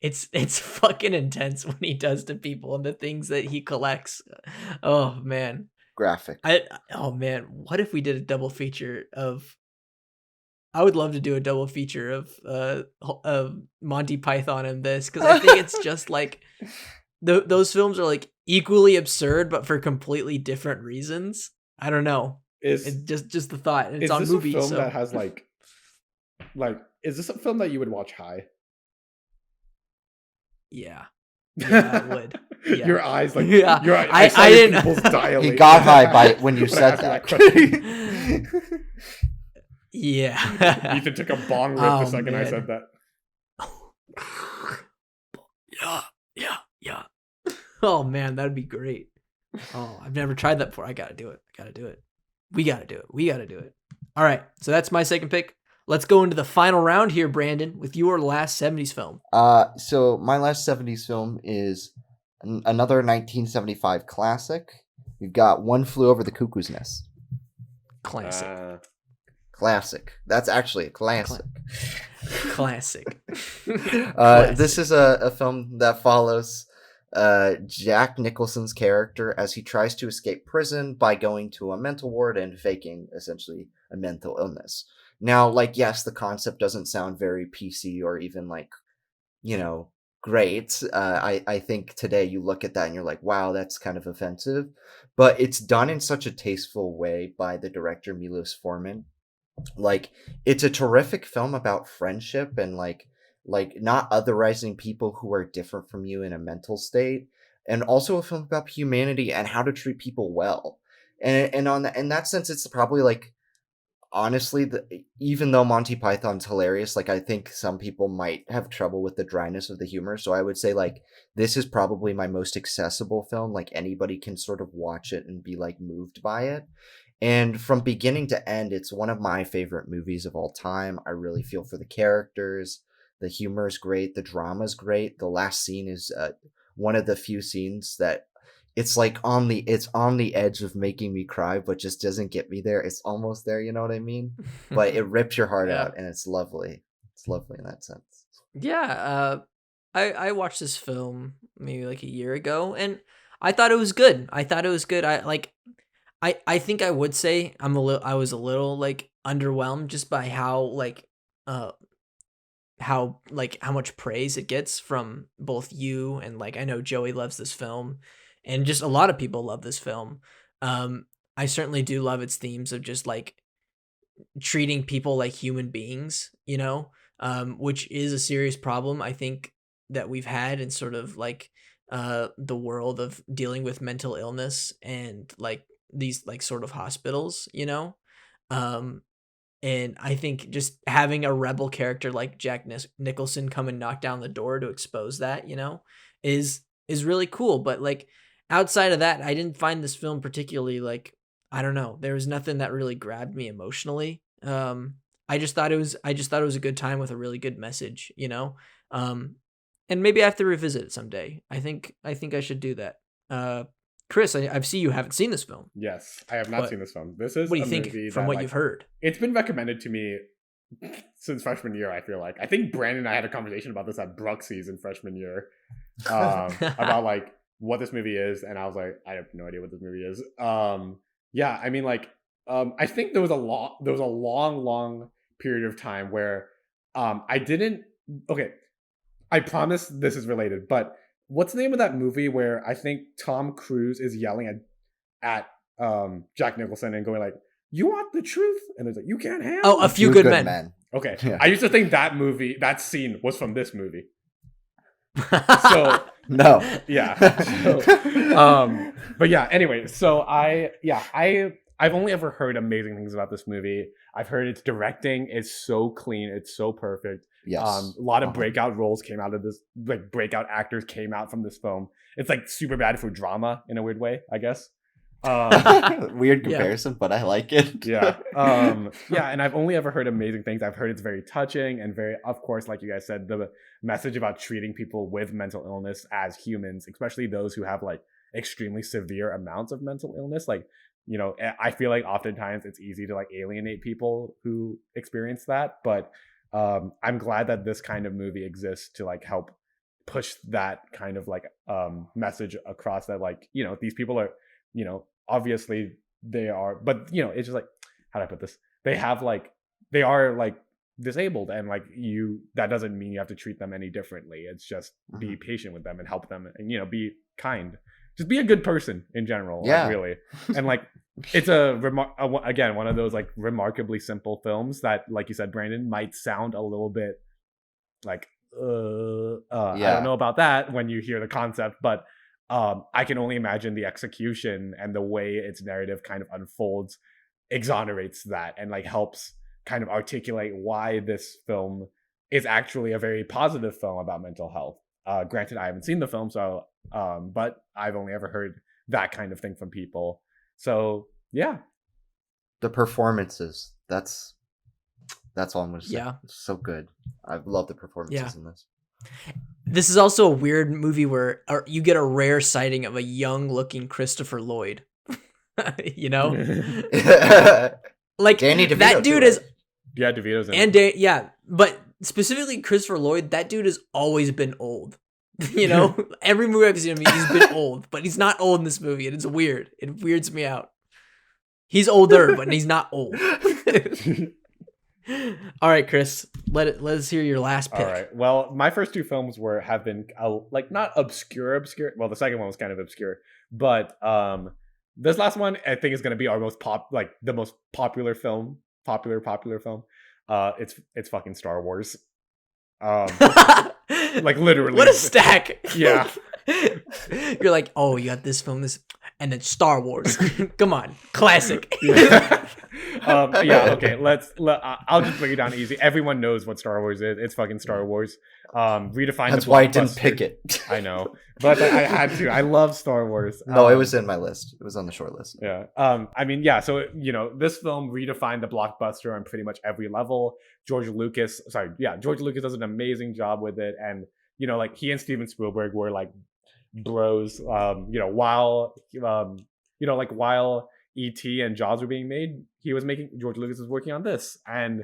it's fucking intense when he does to people and the things that he collects. Oh man. Graphic. Oh man, what if we did a double feature of I would love to do a double feature of Monty Python and this, because I think it's just like those films are like equally absurd but for completely different reasons. I don't know. It's just the thought. And it's on movies. Is this a film so. that has like is this a film that you would watch high? Yeah. Yeah, I would. Yeah. Your eyes like Yeah. your I didn't. didn't. He got high by when you said that. Yeah. Ethan took a bong rip the second I said that. Yeah. Oh man, that'd be great. Oh, I've never tried that before. I gotta do it. We gotta do it. All right, so that's my second pick. Let's go into the final round here, Brandon, with your last 70s film. So my last 70s film is another 1975 classic. We've got One Flew Over the Cuckoo's Nest. Classic. That's actually a classic. Classic. This is a film that follows Jack Nicholson's character as he tries to escape prison by going to a mental ward and faking essentially a mental illness. Now, like, yes, the concept doesn't sound very PC or even like, great. I think today you look at that and you're like, wow, that's kind of offensive, but it's done in such a tasteful way by the director Milos Forman. Like, it's a terrific film about friendship and like not otherizing people who are different from you in a mental state, and also a film about humanity and how to treat people well. And in that sense, it's probably like, honestly, even though Monty Python's hilarious, like I think some people might have trouble with the dryness of the humor. So I would say like this is probably my most accessible film. Like anybody can sort of watch it and be like moved by it. And from beginning to end, it's one of my favorite movies of all time. I really feel for the characters. The humor is great. The drama is great. The last scene is one of the few scenes that it's like on the edge of making me cry, but just doesn't get me there. It's almost there, you know what I mean? But it rips your heart out, and it's lovely. It's lovely in that sense. Yeah, I watched this film maybe like a year ago, and I thought it was good. I think I would say I was a little like underwhelmed just by how much praise it gets from both you and like I know Joey loves this film. And just a lot of people love this film. I certainly do love its themes of just like treating people like human beings, which is a serious problem I think that we've had in sort of like the world of dealing with mental illness and like these like sort of hospitals, and I think just having a rebel character like Jack Nicholson come and knock down the door to expose that, is really cool. But like, outside of that, I didn't find this film particularly like, I don't know. There was nothing that really grabbed me emotionally. I just thought it was a good time with a really good message, and maybe I have to revisit it someday. I think I should do that. Chris, I see you haven't seen this film. Yes, I have not seen this film. This is what do you think from what you've heard? It's been recommended to me since freshman year. I feel like I think Brandon and I had a conversation about this at Bruxies in freshman year, about like what this movie is, and I was like, I have no idea what this movie is. Yeah, I mean, like, I think there was a long period of time where I didn't. Okay, I promise this is related, but what's the name of that movie where I think Tom Cruise is yelling at Jack Nicholson and going like, "You want the truth?" And there's like, "You can't have." Oh, A Few Good Men. Okay, Yeah. I used to think that scene was from this movie. So No. yeah. But yeah. Anyway, so I've only ever heard amazing things about this movie. I've heard its directing is so clean, it's so perfect. Yes. A lot of breakout roles came out of this, like breakout actors came out from this film. It's like super bad for drama in a weird way, I guess. Weird comparison, but I like it. Yeah. And I've only ever heard amazing things. I've heard it's very touching and very, of course, like you guys said, the message about treating people with mental illness as humans, especially those who have like extremely severe amounts of mental illness. Like, you know, I feel like oftentimes it's easy to like alienate people who experience that, but I'm glad that this kind of movie exists to like help push that kind of like message across, that like, you know, these people are, you know, obviously they are, but you know, it's just like, how do I put this? They are like disabled, and like that doesn't mean you have to treat them any differently. It's just be patient with them and help them, and you know, be kind. Just be a good person in general. Yeah. Like, really. And like, it's again, one of those like remarkably simple films that, like you said, Brandon, might sound a little bit like, I don't know about that when you hear the concept, but I can only imagine the execution and the way its narrative kind of unfolds exonerates that, and like helps kind of articulate why this film is actually a very positive film about mental health. Granted, I haven't seen the film, so but I've only ever heard that kind of thing from people. So yeah, the performances. That's all I'm gonna say. Yeah. It's so good. I love the performances in this. This is also a weird movie where you get a rare sighting of a young-looking Christopher Lloyd. You know, like Danny DeVito that dude too, is. right? Yeah, DeVito's in it. But specifically Christopher Lloyd, that dude has always been old. You know, every movie I've seen him, he's been old, but he's not old in this movie, and it's weird. It weirds me out. He's older, but he's not old. All right, Chris, let us hear your last pick. All right. Well, my first two films have been like not obscure. Well, the second one was kind of obscure, but this last one I think is going to be our most the most popular film. Popular film. It's fucking Star Wars. Like literally. What a stack. Yeah. You're like, oh, you got this film, this, and then Star Wars. Come on, classic. Yeah. Okay. I'll just break it down easy. Everyone knows what Star Wars is. It's fucking Star Wars. Redefined. That's why I didn't pick it. I know, but I had to. I love Star Wars. No, it was in my list. It was on the short list. Yeah. I mean, yeah. So you know, this film redefined the blockbuster on pretty much every level. George Lucas does an amazing job with it, and you know, like he and Steven Spielberg were like bros. You know, while while E.T. and Jaws were being made, George Lucas was working on this, and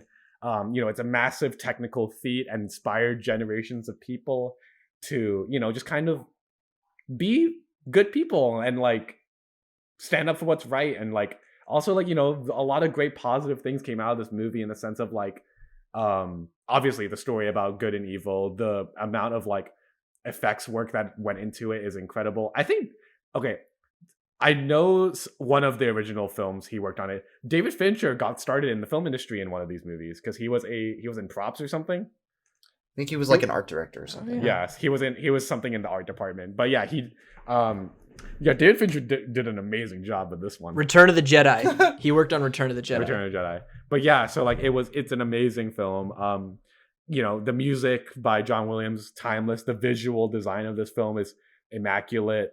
you know, it's a massive technical feat and inspired generations of people to, you know, just kind of be good people and like stand up for what's right, and like also like, you know, a lot of great positive things came out of this movie in the sense of like obviously the story about good and evil, the amount of like effects work that went into it is incredible. I think I know one of the original films he worked on it. David Fincher got started in the film industry in one of these movies because he was in props or something. I think he was like an art director or something. Yes, he was something in the art department. But yeah, David Fincher did an amazing job with this one. Return of the Jedi. He worked on Return of the Jedi. Return of the Jedi. But yeah, so like it's an amazing film. You know, the music by John Williams, timeless. The visual design of this film is immaculate.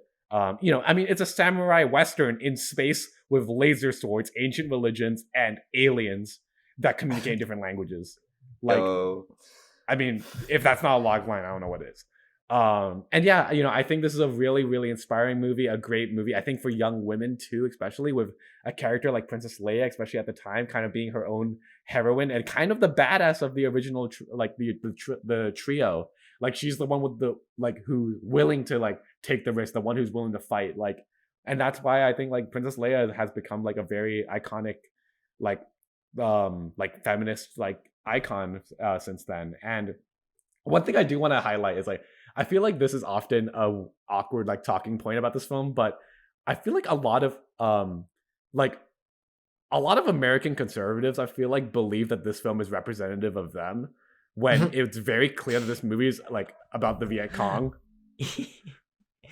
You know, I mean, it's a samurai western in space with laser swords, ancient religions, and aliens that communicate in different languages. Like, I mean, if that's not a log line, I don't know what is. And yeah, I think this is a really, really inspiring movie, a great movie. I think for young women too, especially with a character like Princess Leia, especially at the time, kind of being her own heroine and kind of the badass of the original, the trio. Like she's the one with the who's willing to take the risk, the one who's willing to fight. And that's why I think Princess Leia has become a very iconic, feminist icon since then. And one thing I do want to highlight is I feel like this is often a awkward talking point about this film, but I feel like a lot of American conservatives, I feel believe that this film is representative of them when it's very clear that this movie is about the Viet Cong.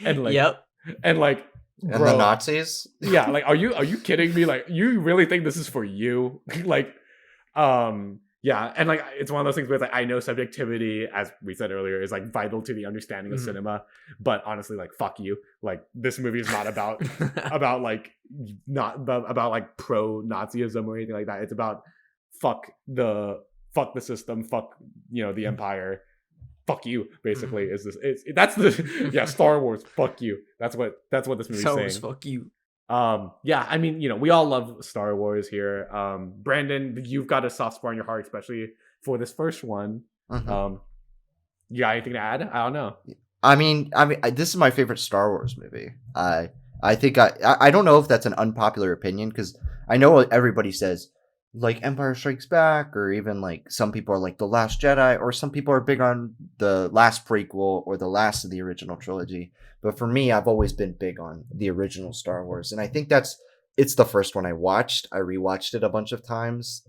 And yep. And and the Nazis. Yeah, are you kidding me? You really think this is for you? Yeah, and it's one of those things where it's I know subjectivity, as we said earlier, is vital to the understanding of cinema. But honestly, fuck you. This movie is not about about pro-Nazism or anything like that. It's about fuck the system, fuck the empire, fuck you. Basically, that's the Star Wars. Fuck you. That's what this movie's Star saying. Wars, fuck you. Yeah, I mean, we all love Star Wars here. Brandon, you've got a soft spot in your heart, especially for this first one. You got anything to add? I don't know. I mean, this is my favorite Star Wars movie. I think I don't know if that's an unpopular opinion, because I know everybody says Empire Strikes Back, or even some people are The Last Jedi, or some people are big on the last prequel or the last of the original trilogy. But for me, I've always been big on the original Star Wars, and I think it's the first one I watched. I rewatched it a bunch of times.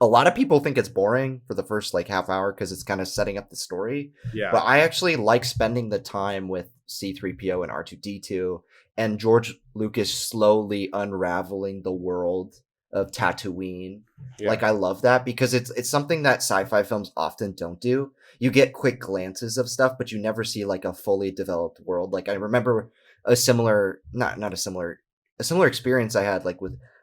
A lot of people think it's boring for the first half hour because it's kind of setting up the story. Yeah. But I actually like spending the time with C-3PO and R2-D2 and George Lucas slowly unraveling the world of Tatooine. Yeah. I love that because it's something that sci-fi films often don't do. You get quick glances of stuff, but you never see a fully developed world. I remember a similar experience I had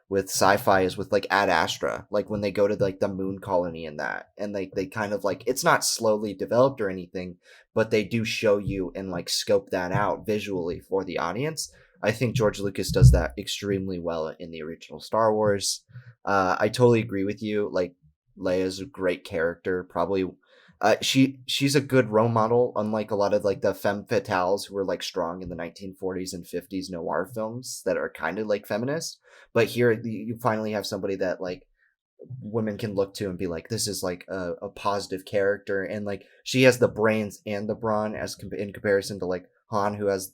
with sci-fi is with Ad Astra, when they go to the moon colony and that, and they kind of it's not slowly developed or anything, but they do show you and scope that out visually for the audience. I think George Lucas does that extremely well in the original Star Wars. I totally agree with you. Leia's a great character. Probably, she's a good role model. Unlike a lot of the femme fatales who were strong in the 1940s and 50s noir films that are kind of feminist. But here you finally have somebody that women can look to and be this is a positive character, and she has the brains and the brawn in comparison to Han, who has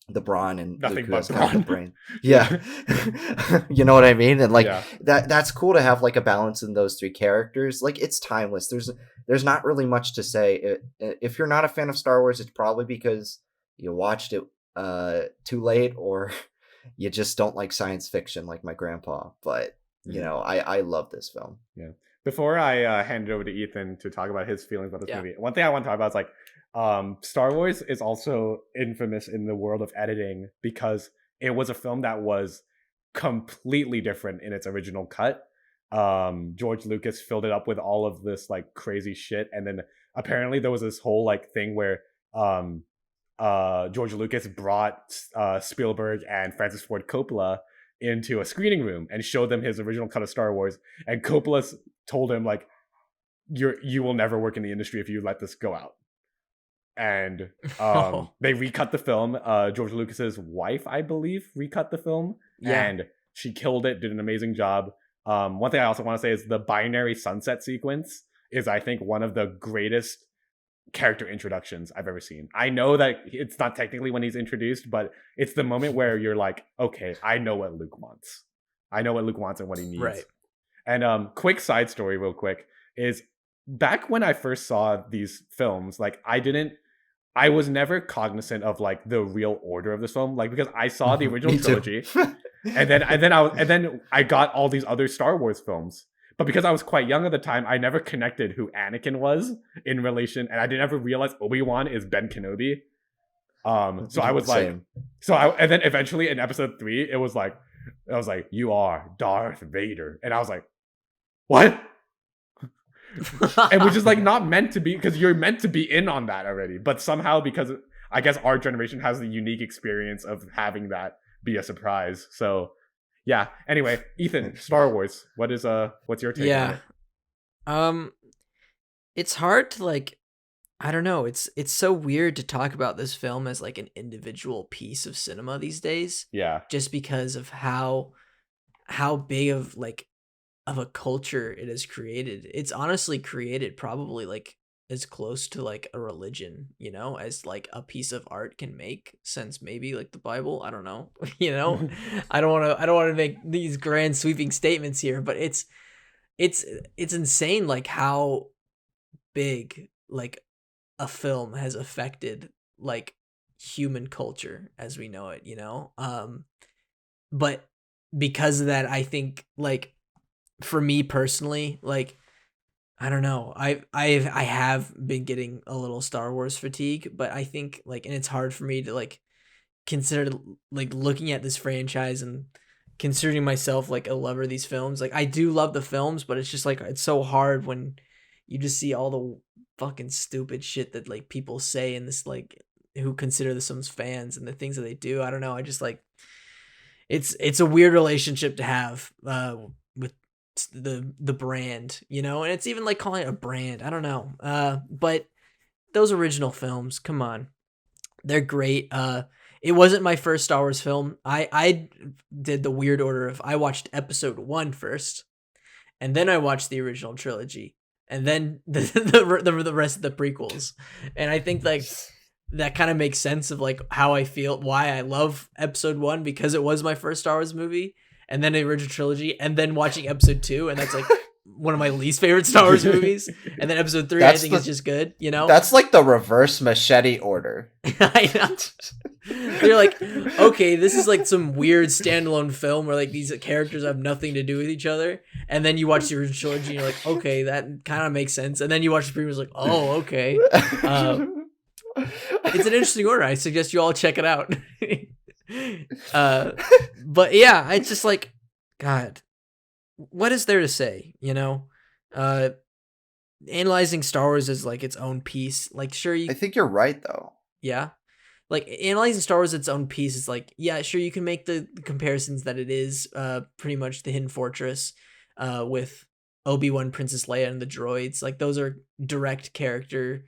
the brawn, and nothing Luke, but kind of brawn. the brain. Yeah. You know what I mean? And Yeah. that's cool to have a balance in those three characters. It's timeless. There's not really much to say. If you're not a fan of Star Wars, it's probably because you watched it too late, or you just don't like science fiction like my grandpa. But I love this film. Yeah. Before I hand it over to Ethan to talk about his feelings about this movie, one thing I want to talk about is Star Wars is also infamous in the world of editing because it was a film that was completely different in its original cut. George Lucas filled it up with all of this crazy shit, and then apparently there was this whole thing where George Lucas brought Spielberg and Francis Ford Coppola into a screening room and showed them his original cut of Star Wars, and Coppola told him you will never work in the industry if you let this go out. And they recut the film. George Lucas's wife, I believe, recut the film, and she killed it, did an amazing job. One thing I also want to say is the binary sunset sequence is, I think, one of the greatest character introductions I've ever seen. I know that it's not technically when he's introduced, but it's the moment where you're okay, I know what Luke wants. I know what Luke wants and what he needs. Right. And quick side story real quick is, back when I first saw these films, I was never cognizant of the real order of this film, because I saw the original trilogy, and then I got all these other Star Wars films. But because I was quite young at the time, I never connected who Anakin was in relation, and I didn't ever realize Obi-Wan is Ben Kenobi. So I was and then eventually in episode 3, I was you are Darth Vader, and I was what? and which is like not meant to be, because you're meant to be in on that already, but somehow, because I guess our generation has the unique experience of having that be a surprise. So yeah, anyway, Ethan, Star Wars, what's your take on it? It's hard to like, I don't know, it's so weird to talk about this film as like an individual piece of cinema these days, Yeah, just because of how big of like of a culture it has created. It's honestly created probably like as close to like a religion, you know, as like a piece of art can make, since maybe like the Bible. I don't know. You know, I don't want to make these grand sweeping statements here, but it's insane like how big like a film has affected like human culture as we know it, you know. But because of that, I think like for me personally, like I don't know, I have been getting a little Star Wars fatigue, but I think like, and it's hard for me to like consider like looking at this franchise and considering myself like a lover of these films. Like I do love the films, but it's just like it's so hard when you just see all the fucking stupid shit that like people say in this, like who consider themselves fans, and the things that they do. I don't know. I just like it's a weird relationship to have with the brand, you know, and it's even like calling it a brand. I don't know. But those original films, come on, they're great. It wasn't my first Star Wars film. I did the weird order of I watched episode 1 first, and then I watched the original trilogy, and then the rest of the prequels. And I think like that kind of makes sense of like how I feel, why I love episode 1, because it was my first Star Wars movie, and then the original trilogy, and then watching episode 2, and that's like one of my least favorite Star Wars movies, and then episode 3 I think is just good, you know. That's like the reverse machete order. I know. They're like, okay, this is like some weird standalone film where like these characters have nothing to do with each other, and then you watch the original trilogy and you're like, okay, that kind of makes sense, and then you watch the prequels like, oh, okay. It's an interesting order. I suggest you all check it out. But yeah, it's just like, God, what is there to say, you know? Analyzing Star Wars as like its own piece, like sure you I think you're right though. yeah, like analyzing Star Wars as its own piece is like, yeah, sure you can make the comparisons that it is pretty much the Hidden Fortress with Obi-Wan, Princess Leia, and the droids. Like those are direct character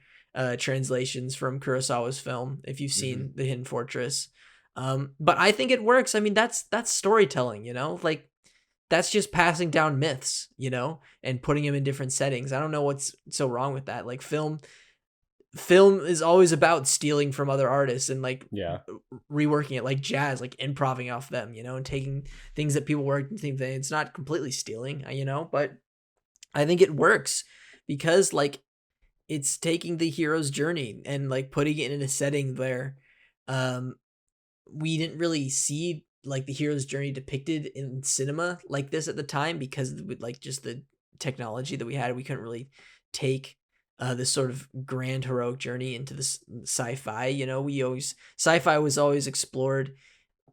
translations from Kurosawa's film, if you've seen the Hidden Fortress. But I think it works. I mean, that's storytelling, you know, like that's just passing down myths, you know, and putting them in different settings. I don't know what's so wrong with that. Like film is always about stealing from other artists and like reworking it, like jazz, like improvising off them, you know, and taking things that people worked and think that it's not completely stealing, you know, but I think it works because like it's taking the hero's journey and like putting it in a setting where we didn't really see like the hero's journey depicted in cinema like this at the time, because with like just the technology that we had, we couldn't really take this sort of grand heroic journey into this sci-fi, you know. Sci-fi was always explored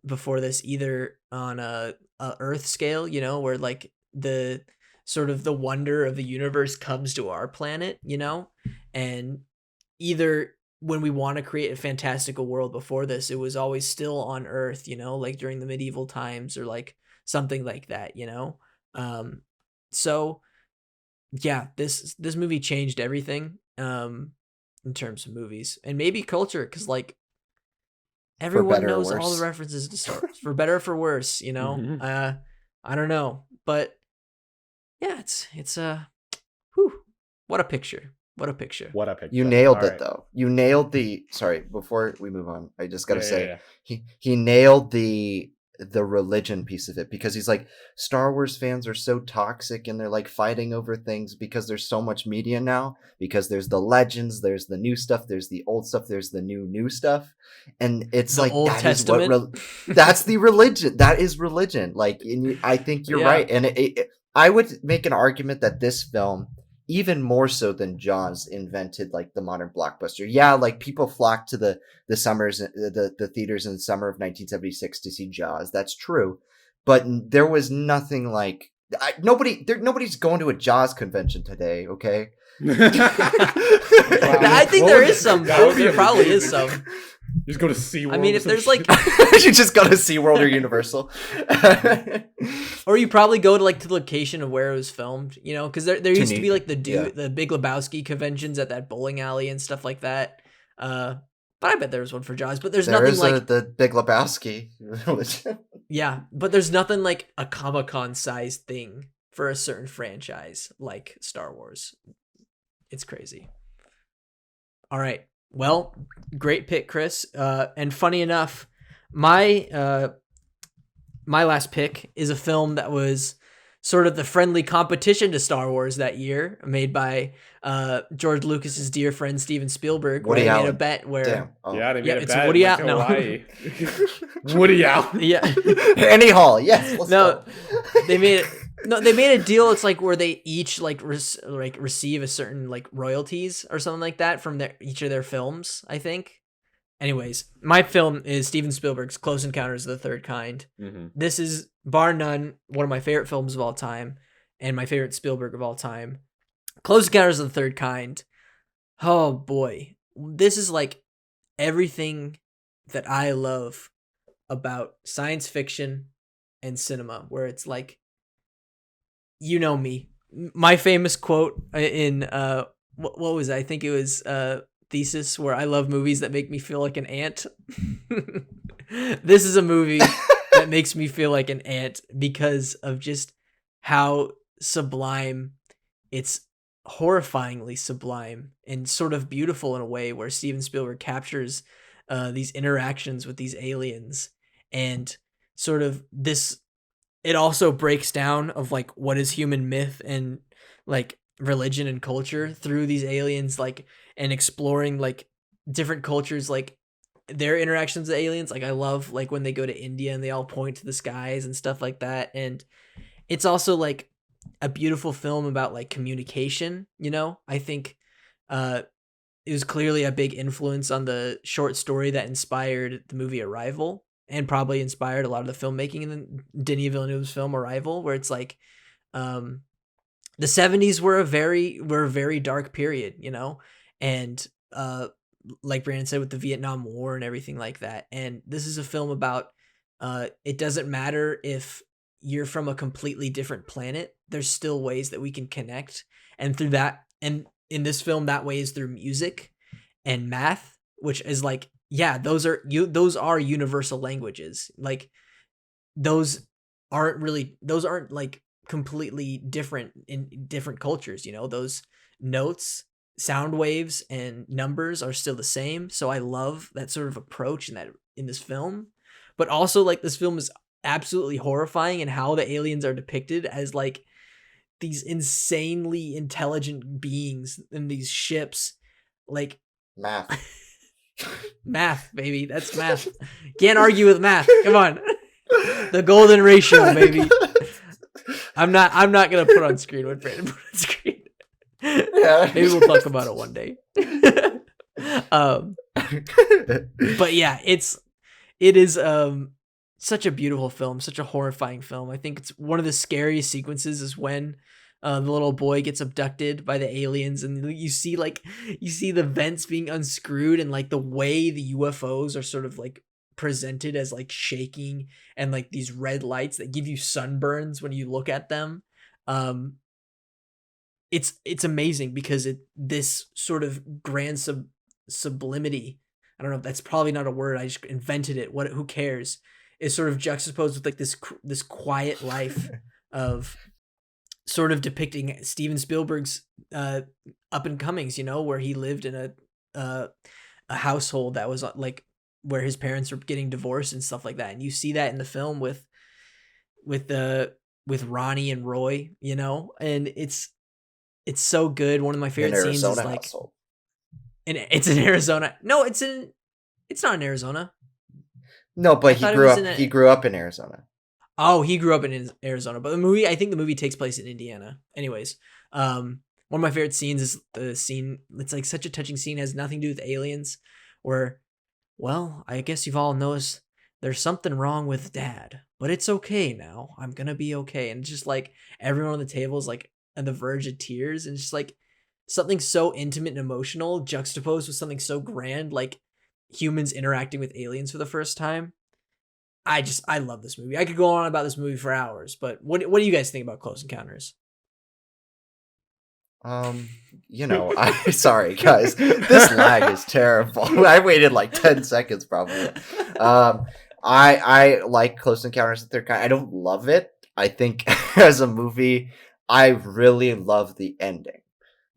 before this either on a Earth scale, you know, where like the sort of the wonder of the universe comes to our planet, you know, and either when we want to create a fantastical world before this, it was always still on Earth, you know, like during the medieval times or like something like that, you know. So yeah, this movie changed everything in terms of movies and maybe culture, because like everyone knows all the references to Star Wars, for better or for worse, you know. I don't know, but yeah, it's whew, what a picture. What a picture. What a picture. You nailed it though. You nailed the before we move on, I just gotta say he nailed the religion piece of it, because he's like, Star Wars fans are so toxic and they're like fighting over things because there's so much media now, because there's the legends, there's the new stuff, there's the old stuff, there's the new stuff, and it's the like Old Testament. That's the religion. That is religion. Like, and I think you're right, and I would make an argument that this film, even more so than Jaws, invented like the modern blockbuster. Yeah, like people flocked to the theaters in the summer of 1976 to see Jaws. That's true, but there was nothing like Nobody's going to a Jaws convention today. Okay. I think there is some. There probably is some. You just go to SeaWorld. I mean, if there's like, you just go to SeaWorld or Universal, or you probably go to like to the location of where it was filmed. You know, because there used to be like the Big Lebowski conventions at that bowling alley and stuff like that. But I bet there was one for Jaws. But there's nothing like the Big Lebowski. Yeah, but there's nothing like a Comic-Con sized thing for a certain franchise like Star Wars. It's crazy. All right. Well, great pick, Chris. And funny enough, my last pick is a film that was sort of the friendly competition to Star Wars that year, made by George Lucas's dear friend Steven Spielberg. Woody Allen. Made a bet where they made a it's bet. Woody Allen. No. Woody Allen. Yeah. Annie Hall. Yes. Let's go. They made a deal. It's like where they each receive a certain like royalties or something like that from each of their films, I think. Anyways, my film is Steven Spielberg's Close Encounters of the Third Kind. Mm-hmm. This is bar none one of my favorite films of all time and my favorite Spielberg of all time. Close Encounters of the Third Kind. Oh boy. This is like everything that I love about science fiction and cinema, where it's like, you know me. My famous quote in what was it? I think it was thesis, where I love movies that make me feel like an ant. This is a movie that makes me feel like an ant because of just how sublime. It's horrifyingly sublime and sort of beautiful in a way, where Steven Spielberg captures these interactions with these aliens, and sort of this. It also breaks down of like what is human myth and like religion and culture through these aliens, like, and exploring like different cultures, like their interactions with aliens. Like I love like when they go to India and they all point to the skies and stuff like that. And it's also like a beautiful film about like communication, you know. I think it was clearly a big influence on the short story that inspired the movie Arrival, and probably inspired a lot of the filmmaking in Denis Villeneuve's film Arrival, where it's like the 70s were a very dark period, you know, and like Brandon said, with the Vietnam War and everything like that. And this is a film about it doesn't matter if you're from a completely different planet, there's still ways that we can connect. And through that, and in this film, that way is through music and math, which is like, yeah, those are universal languages. Like those aren't like completely different in different cultures, you know. Those notes, sound waves, and numbers are still the same. So I love that sort of approach in this film. But also, like, this film is absolutely horrifying in how the aliens are depicted as like these insanely intelligent beings in these ships. Like math, baby. That's math. Can't argue with math. Come on. The golden ratio, baby. I'm not gonna put on screen what Brandon put on screen. Yeah. Maybe we'll talk about it one day. But yeah, it is such a beautiful film, such a horrifying film. I think it's one of the scariest sequences is when the little boy gets abducted by the aliens, and you see the vents being unscrewed, and like the way the UFOs are sort of like presented as like shaking, and like these red lights that give you sunburns when you look at them. It's amazing because this sort of grand sublimity, I don't know, that's probably not a word, I just invented it, who cares, is sort of juxtaposed with like this quiet life of sort of depicting Steven Spielberg's up and comings, you know, where he lived in a household that was like where his parents were getting divorced and stuff like that. And you see that in the film with Ronnie and Roy, you know, and it's so good. One of my favorite scenes is like, and it's in Arizona. No, it's not in Arizona. No, but he grew up in Arizona. Oh, he grew up in Arizona, but I think the movie takes place in Indiana. Anyways, one of my favorite scenes is the scene. It's like such a touching scene, has nothing to do with aliens, where, well, I guess you've all noticed there's something wrong with Dad, but it's okay now. I'm gonna be okay. And just like everyone on the table is like on the verge of tears, and it's just like something so intimate and emotional juxtaposed with something so grand, like humans interacting with aliens for the first time. I love this movie. I could go on about this movie for hours, but what do you guys think about Close Encounters? Sorry guys, this lag is terrible. I waited like 10 seconds probably. I like Close Encounters of the Third Kind. I don't love it. I think as a movie, I really love the ending.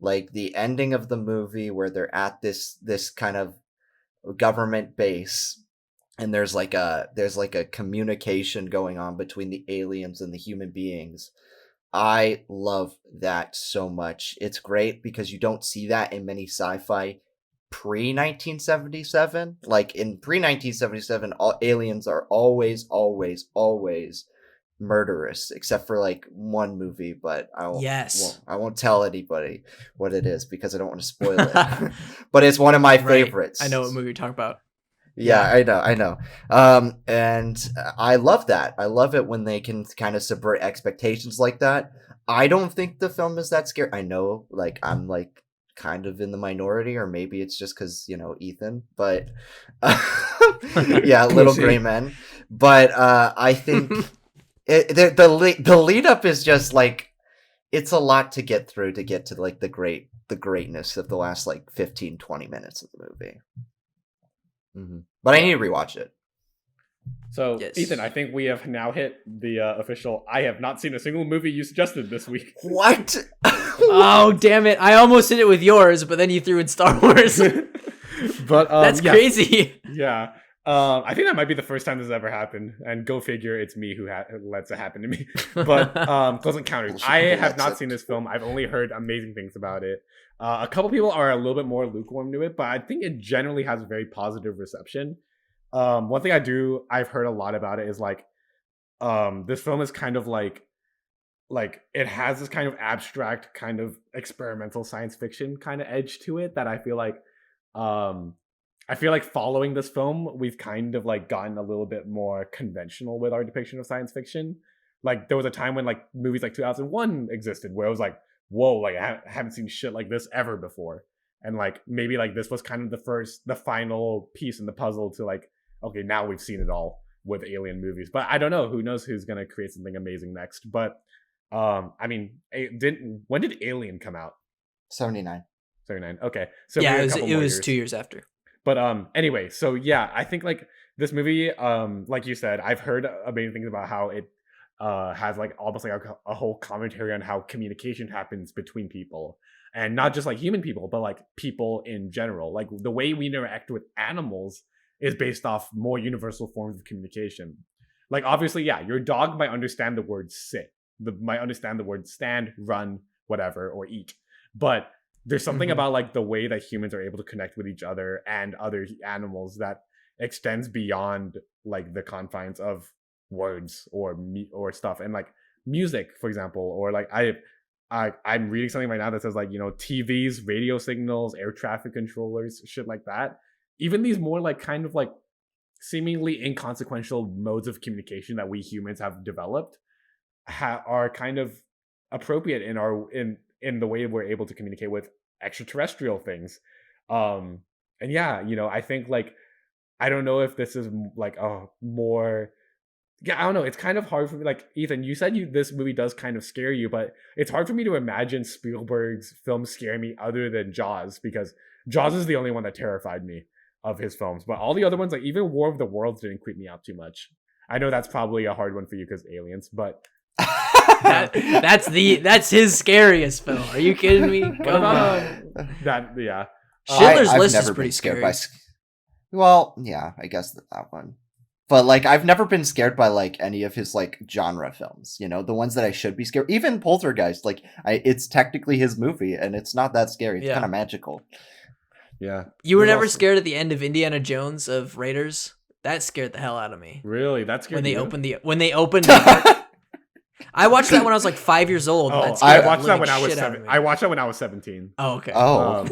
Like the ending of the movie where they're at this kind of government base, and there's like a communication going on between the aliens and the human beings. I love that so much. It's great because you don't see that in many sci-fi pre-1977. Like in pre-1977, all aliens are always murderous, except for like one movie, but I won't tell anybody what it is because I don't want to spoil it. But it's one of my favorites. I know what movie you're talking about. Yeah, I know. And I love that. I love it when they can kind of subvert expectations like that. I don't think the film is that scary. I know, like, I'm like kind of in the minority, or maybe it's just because, Ethan, but yeah, little gray men. But I think the lead up is just like, it's a lot to get through to get to like the greatness of the last like 15-20 minutes of the movie. Mm-hmm. But I need to rewatch it. So, yes. Ethan, I think we have now hit the official I have not seen a single movie you suggested this week. What? Oh, damn it. I almost did it with yours, but then you threw in Star Wars. But that's crazy. Yeah. I think that might be the first time this has ever happened. And go figure, it's me who lets it happen to me. But Close Encounters. I have not seen this film. I've only heard amazing things about it. A couple people are a little bit more lukewarm to it, but I think it generally has a very positive reception. One thing I've heard a lot about it is like, this film is kind of like it has this kind of abstract, kind of experimental science fiction kind of edge to it that I feel like following this film, we've kind of like gotten a little bit more conventional with our depiction of science fiction. Like there was a time when like movies like 2001 existed where it was like, whoa, like I haven't seen shit like this ever before. And like maybe like this was kind of the final piece in the puzzle to like, okay, now we've seen it all with alien movies. But I don't know, who knows who's gonna create something amazing next. But I mean, when did Alien come out? 79. Okay, so yeah, it was 2 years after. But anyway, so yeah, I think like this movie, like you said, I've heard amazing things about how it has like almost like a whole commentary on how communication happens between people, and not just like human people, but like people in general. Like the way we interact with animals is based off more universal forms of communication. Like obviously, yeah, your dog might understand the word sit, might understand the word stand, run, whatever, or eat, but there's something about like the way that humans are able to connect with each other and other animals that extends beyond like the confines of words or stuff. And like music, for example, or like I'm reading something right now that says like, TVs, radio signals, air traffic controllers, shit like that. Even these more like kind of like seemingly inconsequential modes of communication that we humans have developed are kind of appropriate in the way we're able to communicate with extraterrestrial things. And yeah, I think like, I don't know if this is like a more, I don't know. It's kind of hard for me. Like Ethan, you said this movie does kind of scare you, but it's hard for me to imagine Spielberg's films scare me other than Jaws, because Jaws is the only one that terrified me of his films. But all the other ones, like even War of the Worlds, didn't creep me out too much. I know that's probably a hard one for you because aliens, but that's his scariest film. Are you kidding me? Come on. Yeah. Schindler's I've List never is pretty been scared scary. Well, yeah, I guess that one. But like, I've never been scared by like any of his like genre films. The ones that I should be scared. Even Poltergeist, like it's technically his movie, and it's not that scary. It's kind of magical. Yeah. You were never scared at the end of Indiana Jones of Raiders? That scared the hell out of me. Really? That scared when you? When they opened the I watched that when I was like 5 years old. Oh, I watched that when I was 7. I watched that when I was 17. Oh, okay. Oh.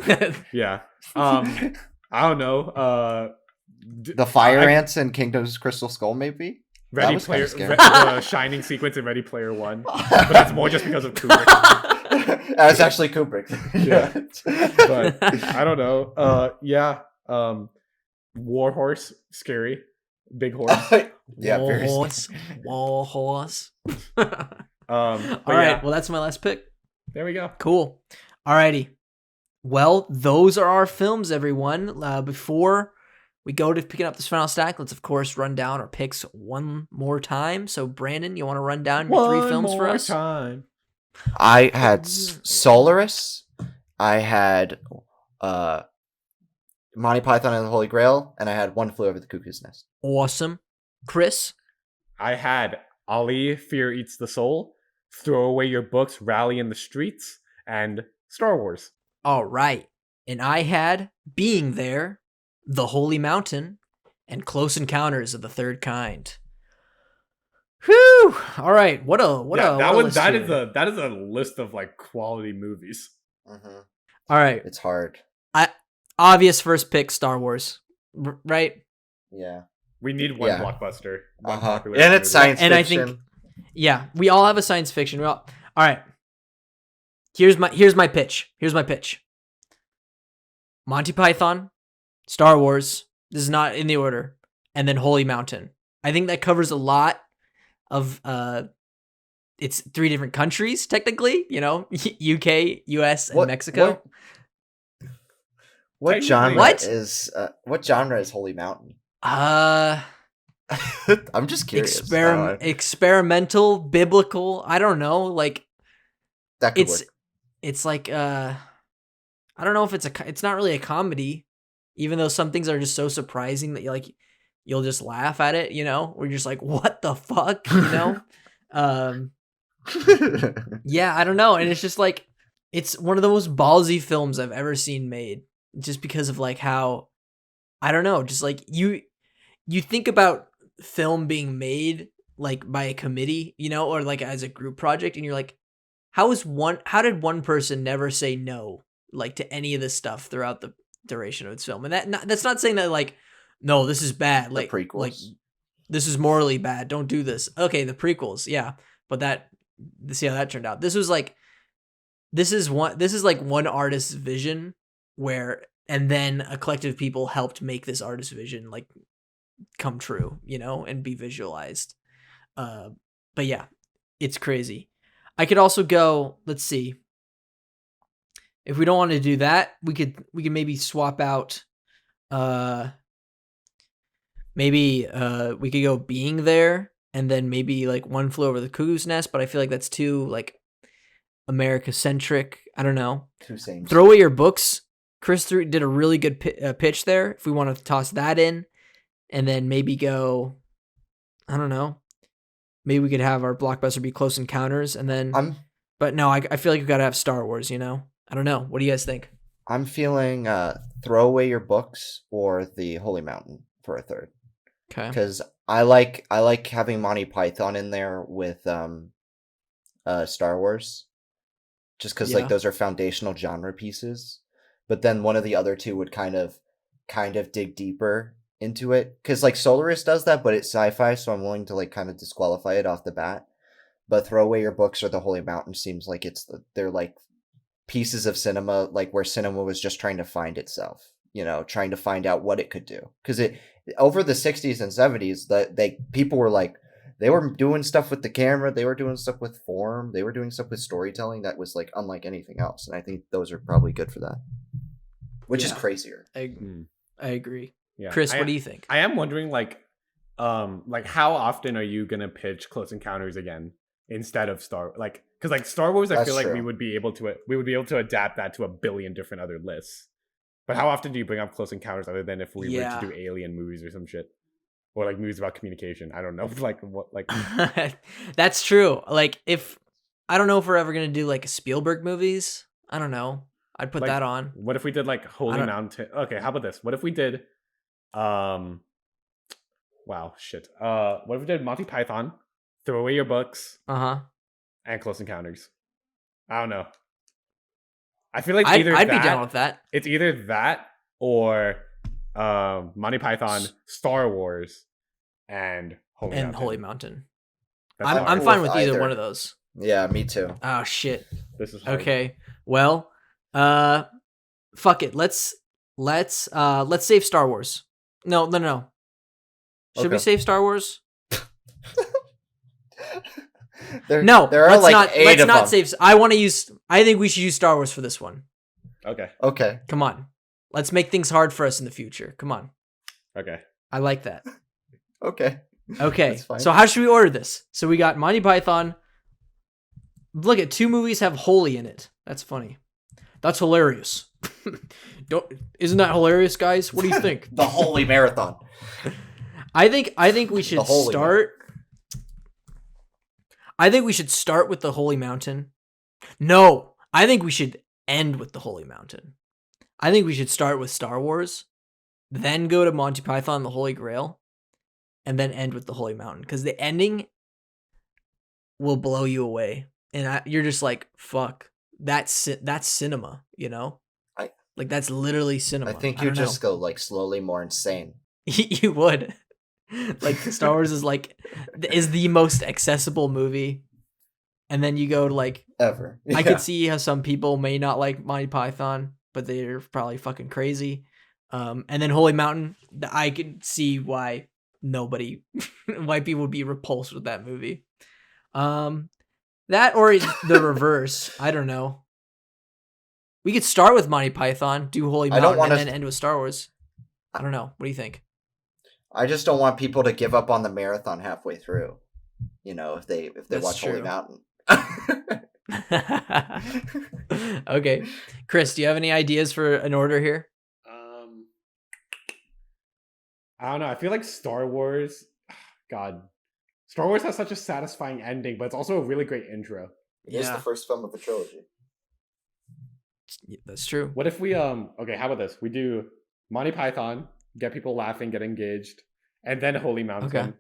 Yeah. I don't know. The fire ants and Kingdom's Crystal Skull, maybe. Ready Player, the Shining sequence in Ready Player One, but that's more just because of Kubrick. It's actually Kubrick. Yeah, but I don't know. Yeah, War Horse, scary, big horse. Yeah, War horse. All right, well, that's my last pick. There we go. Cool. Alrighty. Well, those are our films, everyone. Before we go to picking up this final stack, let's, of course, run down our picks one more time. So, Brandon, you want to run down your three films for us? Time. I had Solaris. I had Monty Python and the Holy Grail. And I had One Flew Over the Cuckoo's Nest. Awesome. Chris? I had Ali, Fear Eats the Soul, Throw Away Your Books, Rally in the Streets, and Star Wars. All right. And I had Being There, The Holy Mountain, and Close Encounters of the Third Kind. Whew! All right. What a list that here. is a list of like quality movies. Mm-hmm. All right. It's hard. Obvious first pick, Star Wars, right? Yeah. We need one blockbuster. One popular and it's movie. science fiction. And I think, yeah, we all have a science fiction. All right. Here's my pitch. Monty Python, Star Wars. This is not in the order, and then Holy Mountain. I think that covers a lot of. It's 3 different countries technically. You know, UK, US, and Mexico. What genre is Holy Mountain? I'm just curious. Experimental, biblical. I don't know. Like that could work. It's like I don't know if it's not really a comedy, even though some things are just so surprising that you'll just laugh at it. You know, we're just like, what the fuck, you know? Yeah, I don't know, and it's just like it's one of the most ballsy films I've ever seen made. Just because of like how, I don't know, just like you think about film being made like by a committee, you know, or like as a group project, and you're like, how did one person never say no like to any of this stuff throughout the duration of its film? And that's not saying that like, no, this is bad. Like the prequels. Like this is morally bad. Don't do this. Okay, the prequels, yeah, but see how that turned out. This is like one artist's vision. And then a collective of people helped make this artist's vision like come true, you know, and be visualized. But yeah, it's crazy. I could also go, let's see. If we don't want to do that, we could maybe swap out maybe we could go Being There, and then maybe like One Flew Over the Cuckoo's Nest, but I feel like that's too like America centric. I don't know. Too same. Throw Away Your Books. Chris did a really good pitch there. If we want to toss that in, and then maybe go, I don't know, maybe we could have our blockbuster be Close Encounters, and then. But no, I feel like we got to have Star Wars. You know, I don't know. What do you guys think? I'm feeling Throw Away Your Books or The Holy Mountain for a third. Okay. Because I like having Monty Python in there with Star Wars, just because like those are foundational genre pieces. But then one of the other two would kind of dig deeper into it, because like Solaris does that, but it's sci-fi, so I'm willing to like kind of disqualify it off the bat. But Throw Away Your Books or The Holy Mountain seems like they're like pieces of cinema, like where cinema was just trying to find itself, you know, trying to find out what it could do. Because it over the 60s and 70s, people were like, they were doing stuff with the camera, they were doing stuff with form, they were doing stuff with storytelling that was like unlike anything else, and I think those are probably good for that. Which is crazier. I agree. Yeah. Chris, what do you think? I am wondering, like how often are you gonna pitch Close Encounters again instead of Star? Like, because like Star Wars, I feel like we would be able to adapt that to a billion different other lists. But how often do you bring up Close Encounters other than if we were to do alien movies or some shit, or like movies about communication? I don't know. Like what? Like that's true. Like I don't know if we're ever gonna do like Spielberg movies. I don't know. I'd put that on. What if we did like Holy Mountain? Okay, how about this? What if we did wow, shit. What if we did Monty Python, Throw Away Your Books, and Close Encounters? I don't know. I feel like I'd be down with that. It's either that or Monty Python, Star Wars, and Holy Mountain. Holy Mountain. That's I'm hard. fine with either either. one of those. Yeah, me too. Oh shit. This is hard. Okay. Well, fuck it. Let's save Star Wars. No. Should we Okay. save Star Wars? There No. are let's like not. 8 Let's of not them. save. I think we should use Star Wars for this one. Okay. Okay. Come on. Let's make things hard for us in the future. Come on. Okay. I like that. Okay. Okay. That's fine. So how should we order this? So we got Monty Python. Look at 2 movies have holy in it. That's funny. That's hilarious. Isn't that hilarious, guys? What do you think? The Holy Marathon. I think we should Holy start. I think we should start with the Holy Mountain. No, I think we should end with the Holy Mountain. I think we should start with Star Wars, then go to Monty Python, the Holy Grail, and then end with the Holy Mountain. Because the ending will blow you away, and you're just like, "Fuck, that's cinema," you know? Like that's literally cinema. I think I you don't just know. go like slowly more insane. You would. Like Star Wars is the most accessible movie, and then you go to like Ever. I Yeah. could see how some people may not like Monty Python, but they're probably fucking crazy. And then Holy Mountain, I could see why why people would be repulsed with that movie. That or the reverse. I don't know. We could start with Monty Python, do Holy I don't Mountain, wanna- and then end with Star Wars. I don't know. What do you think? I just don't want people to give up on the marathon halfway through. You know, if they That's watch Holy true. Mountain. Okay. Chris, do you have any ideas for an order here? I don't know. I feel like Star Wars. God, Star Wars has such a satisfying ending, but it's also a really great intro. It is the first film of the trilogy. That's true. What if we Okay, how about this? We do Monty Python, get people laughing, get engaged, and then Holy Mountain, Okay.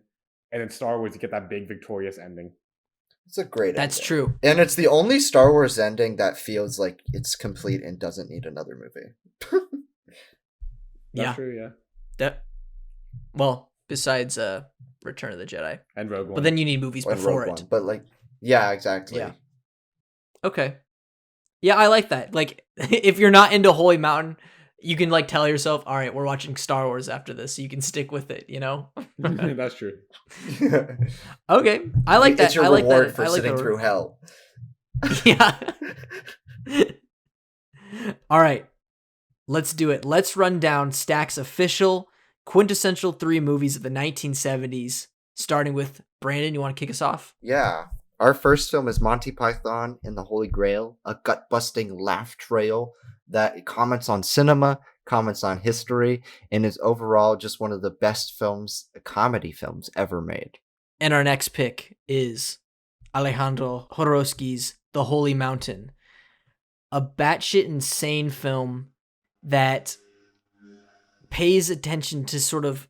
and then Star Wars to get that big victorious ending. It's a great That's ending. true. And it's the only Star Wars ending that feels like it's complete and doesn't need another movie. That's Yeah. true, yeah. Well, besides Return of the Jedi. And Rogue One. But then you need movies Or before Rogue it. One. But like, yeah, exactly. Yeah. Okay. Yeah, I like that. Like, if you're not into Holy Mountain, you can like tell yourself, all right, we're watching Star Wars after this, so you can stick with it, you know? That's true. Okay. I like that. It's your I like reward that. for I like sitting that. through hell. Yeah. All right. Let's do it. Let's run down Stack's official quintessential 3 movies of the 1970s, starting with Brandon. You want to kick us off? Yeah. Our first film is Monty Python and the Holy Grail, a gut-busting laugh trail that comments on cinema, comments on history, and is overall just one of the best comedy films ever made. And our next pick is Alejandro Jodorowsky's The Holy Mountain, a batshit insane film that pays attention to sort of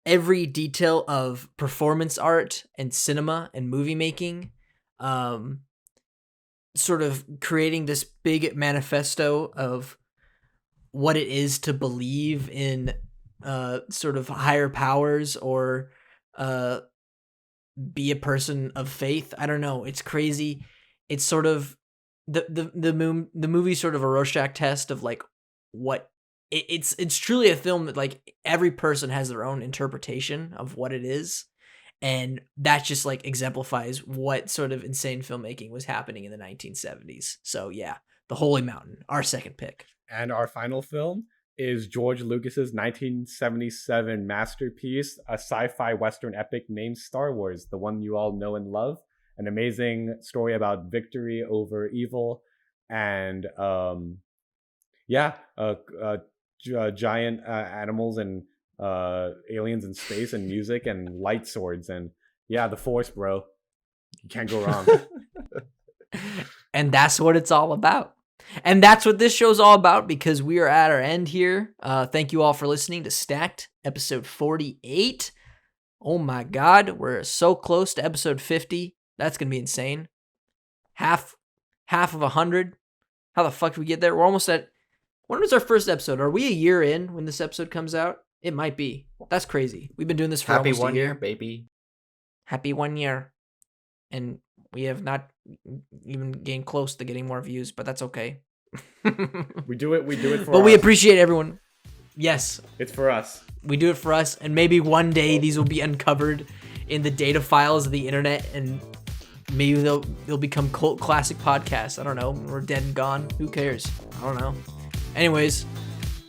every detail of performance art and cinema and movie making, sort of creating this big manifesto of what it is to believe in sort of higher powers or be a person of faith. I don't know. It's crazy. It's sort of the movie sort of a Rorschach test of like what it's truly a film that like every person has their own interpretation of what it is, and that just like exemplifies what sort of insane filmmaking was happening in the 1970s. So yeah, The Holy Mountain, our second pick. And our final film is George Lucas's 1977 masterpiece, a sci-fi western epic named Star Wars, the one you all know and love. An amazing story about victory over evil and giant animals and aliens in space and music and light swords and yeah, the Force, bro. You can't go wrong. And that's what it's all about. And that's what this show's all about, because we are at our end here. Thank you all for listening to Stacked, episode 48. Oh my God, we're so close to episode 50. That's going to be insane. Half of 100. How the fuck did we get there? We're almost at When was our first episode? Are we a year in when this episode comes out? It might be. That's crazy. We've been doing this for Happy almost 1 a year. year, baby. Happy 1 year. And we have not even gained close to getting more views, but that's okay. We do it for But us. we appreciate everyone. Yes, It's for us. we do it for us, and maybe one day these will be uncovered in the data files of the internet, and maybe they'll become cult classic podcasts. I don't know. We're dead and gone. Who cares? I don't know. Anyways,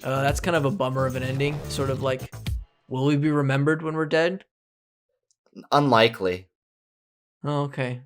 that's kind of a bummer of an ending. Sort of like, will we be remembered when we're dead? Unlikely. Oh, okay.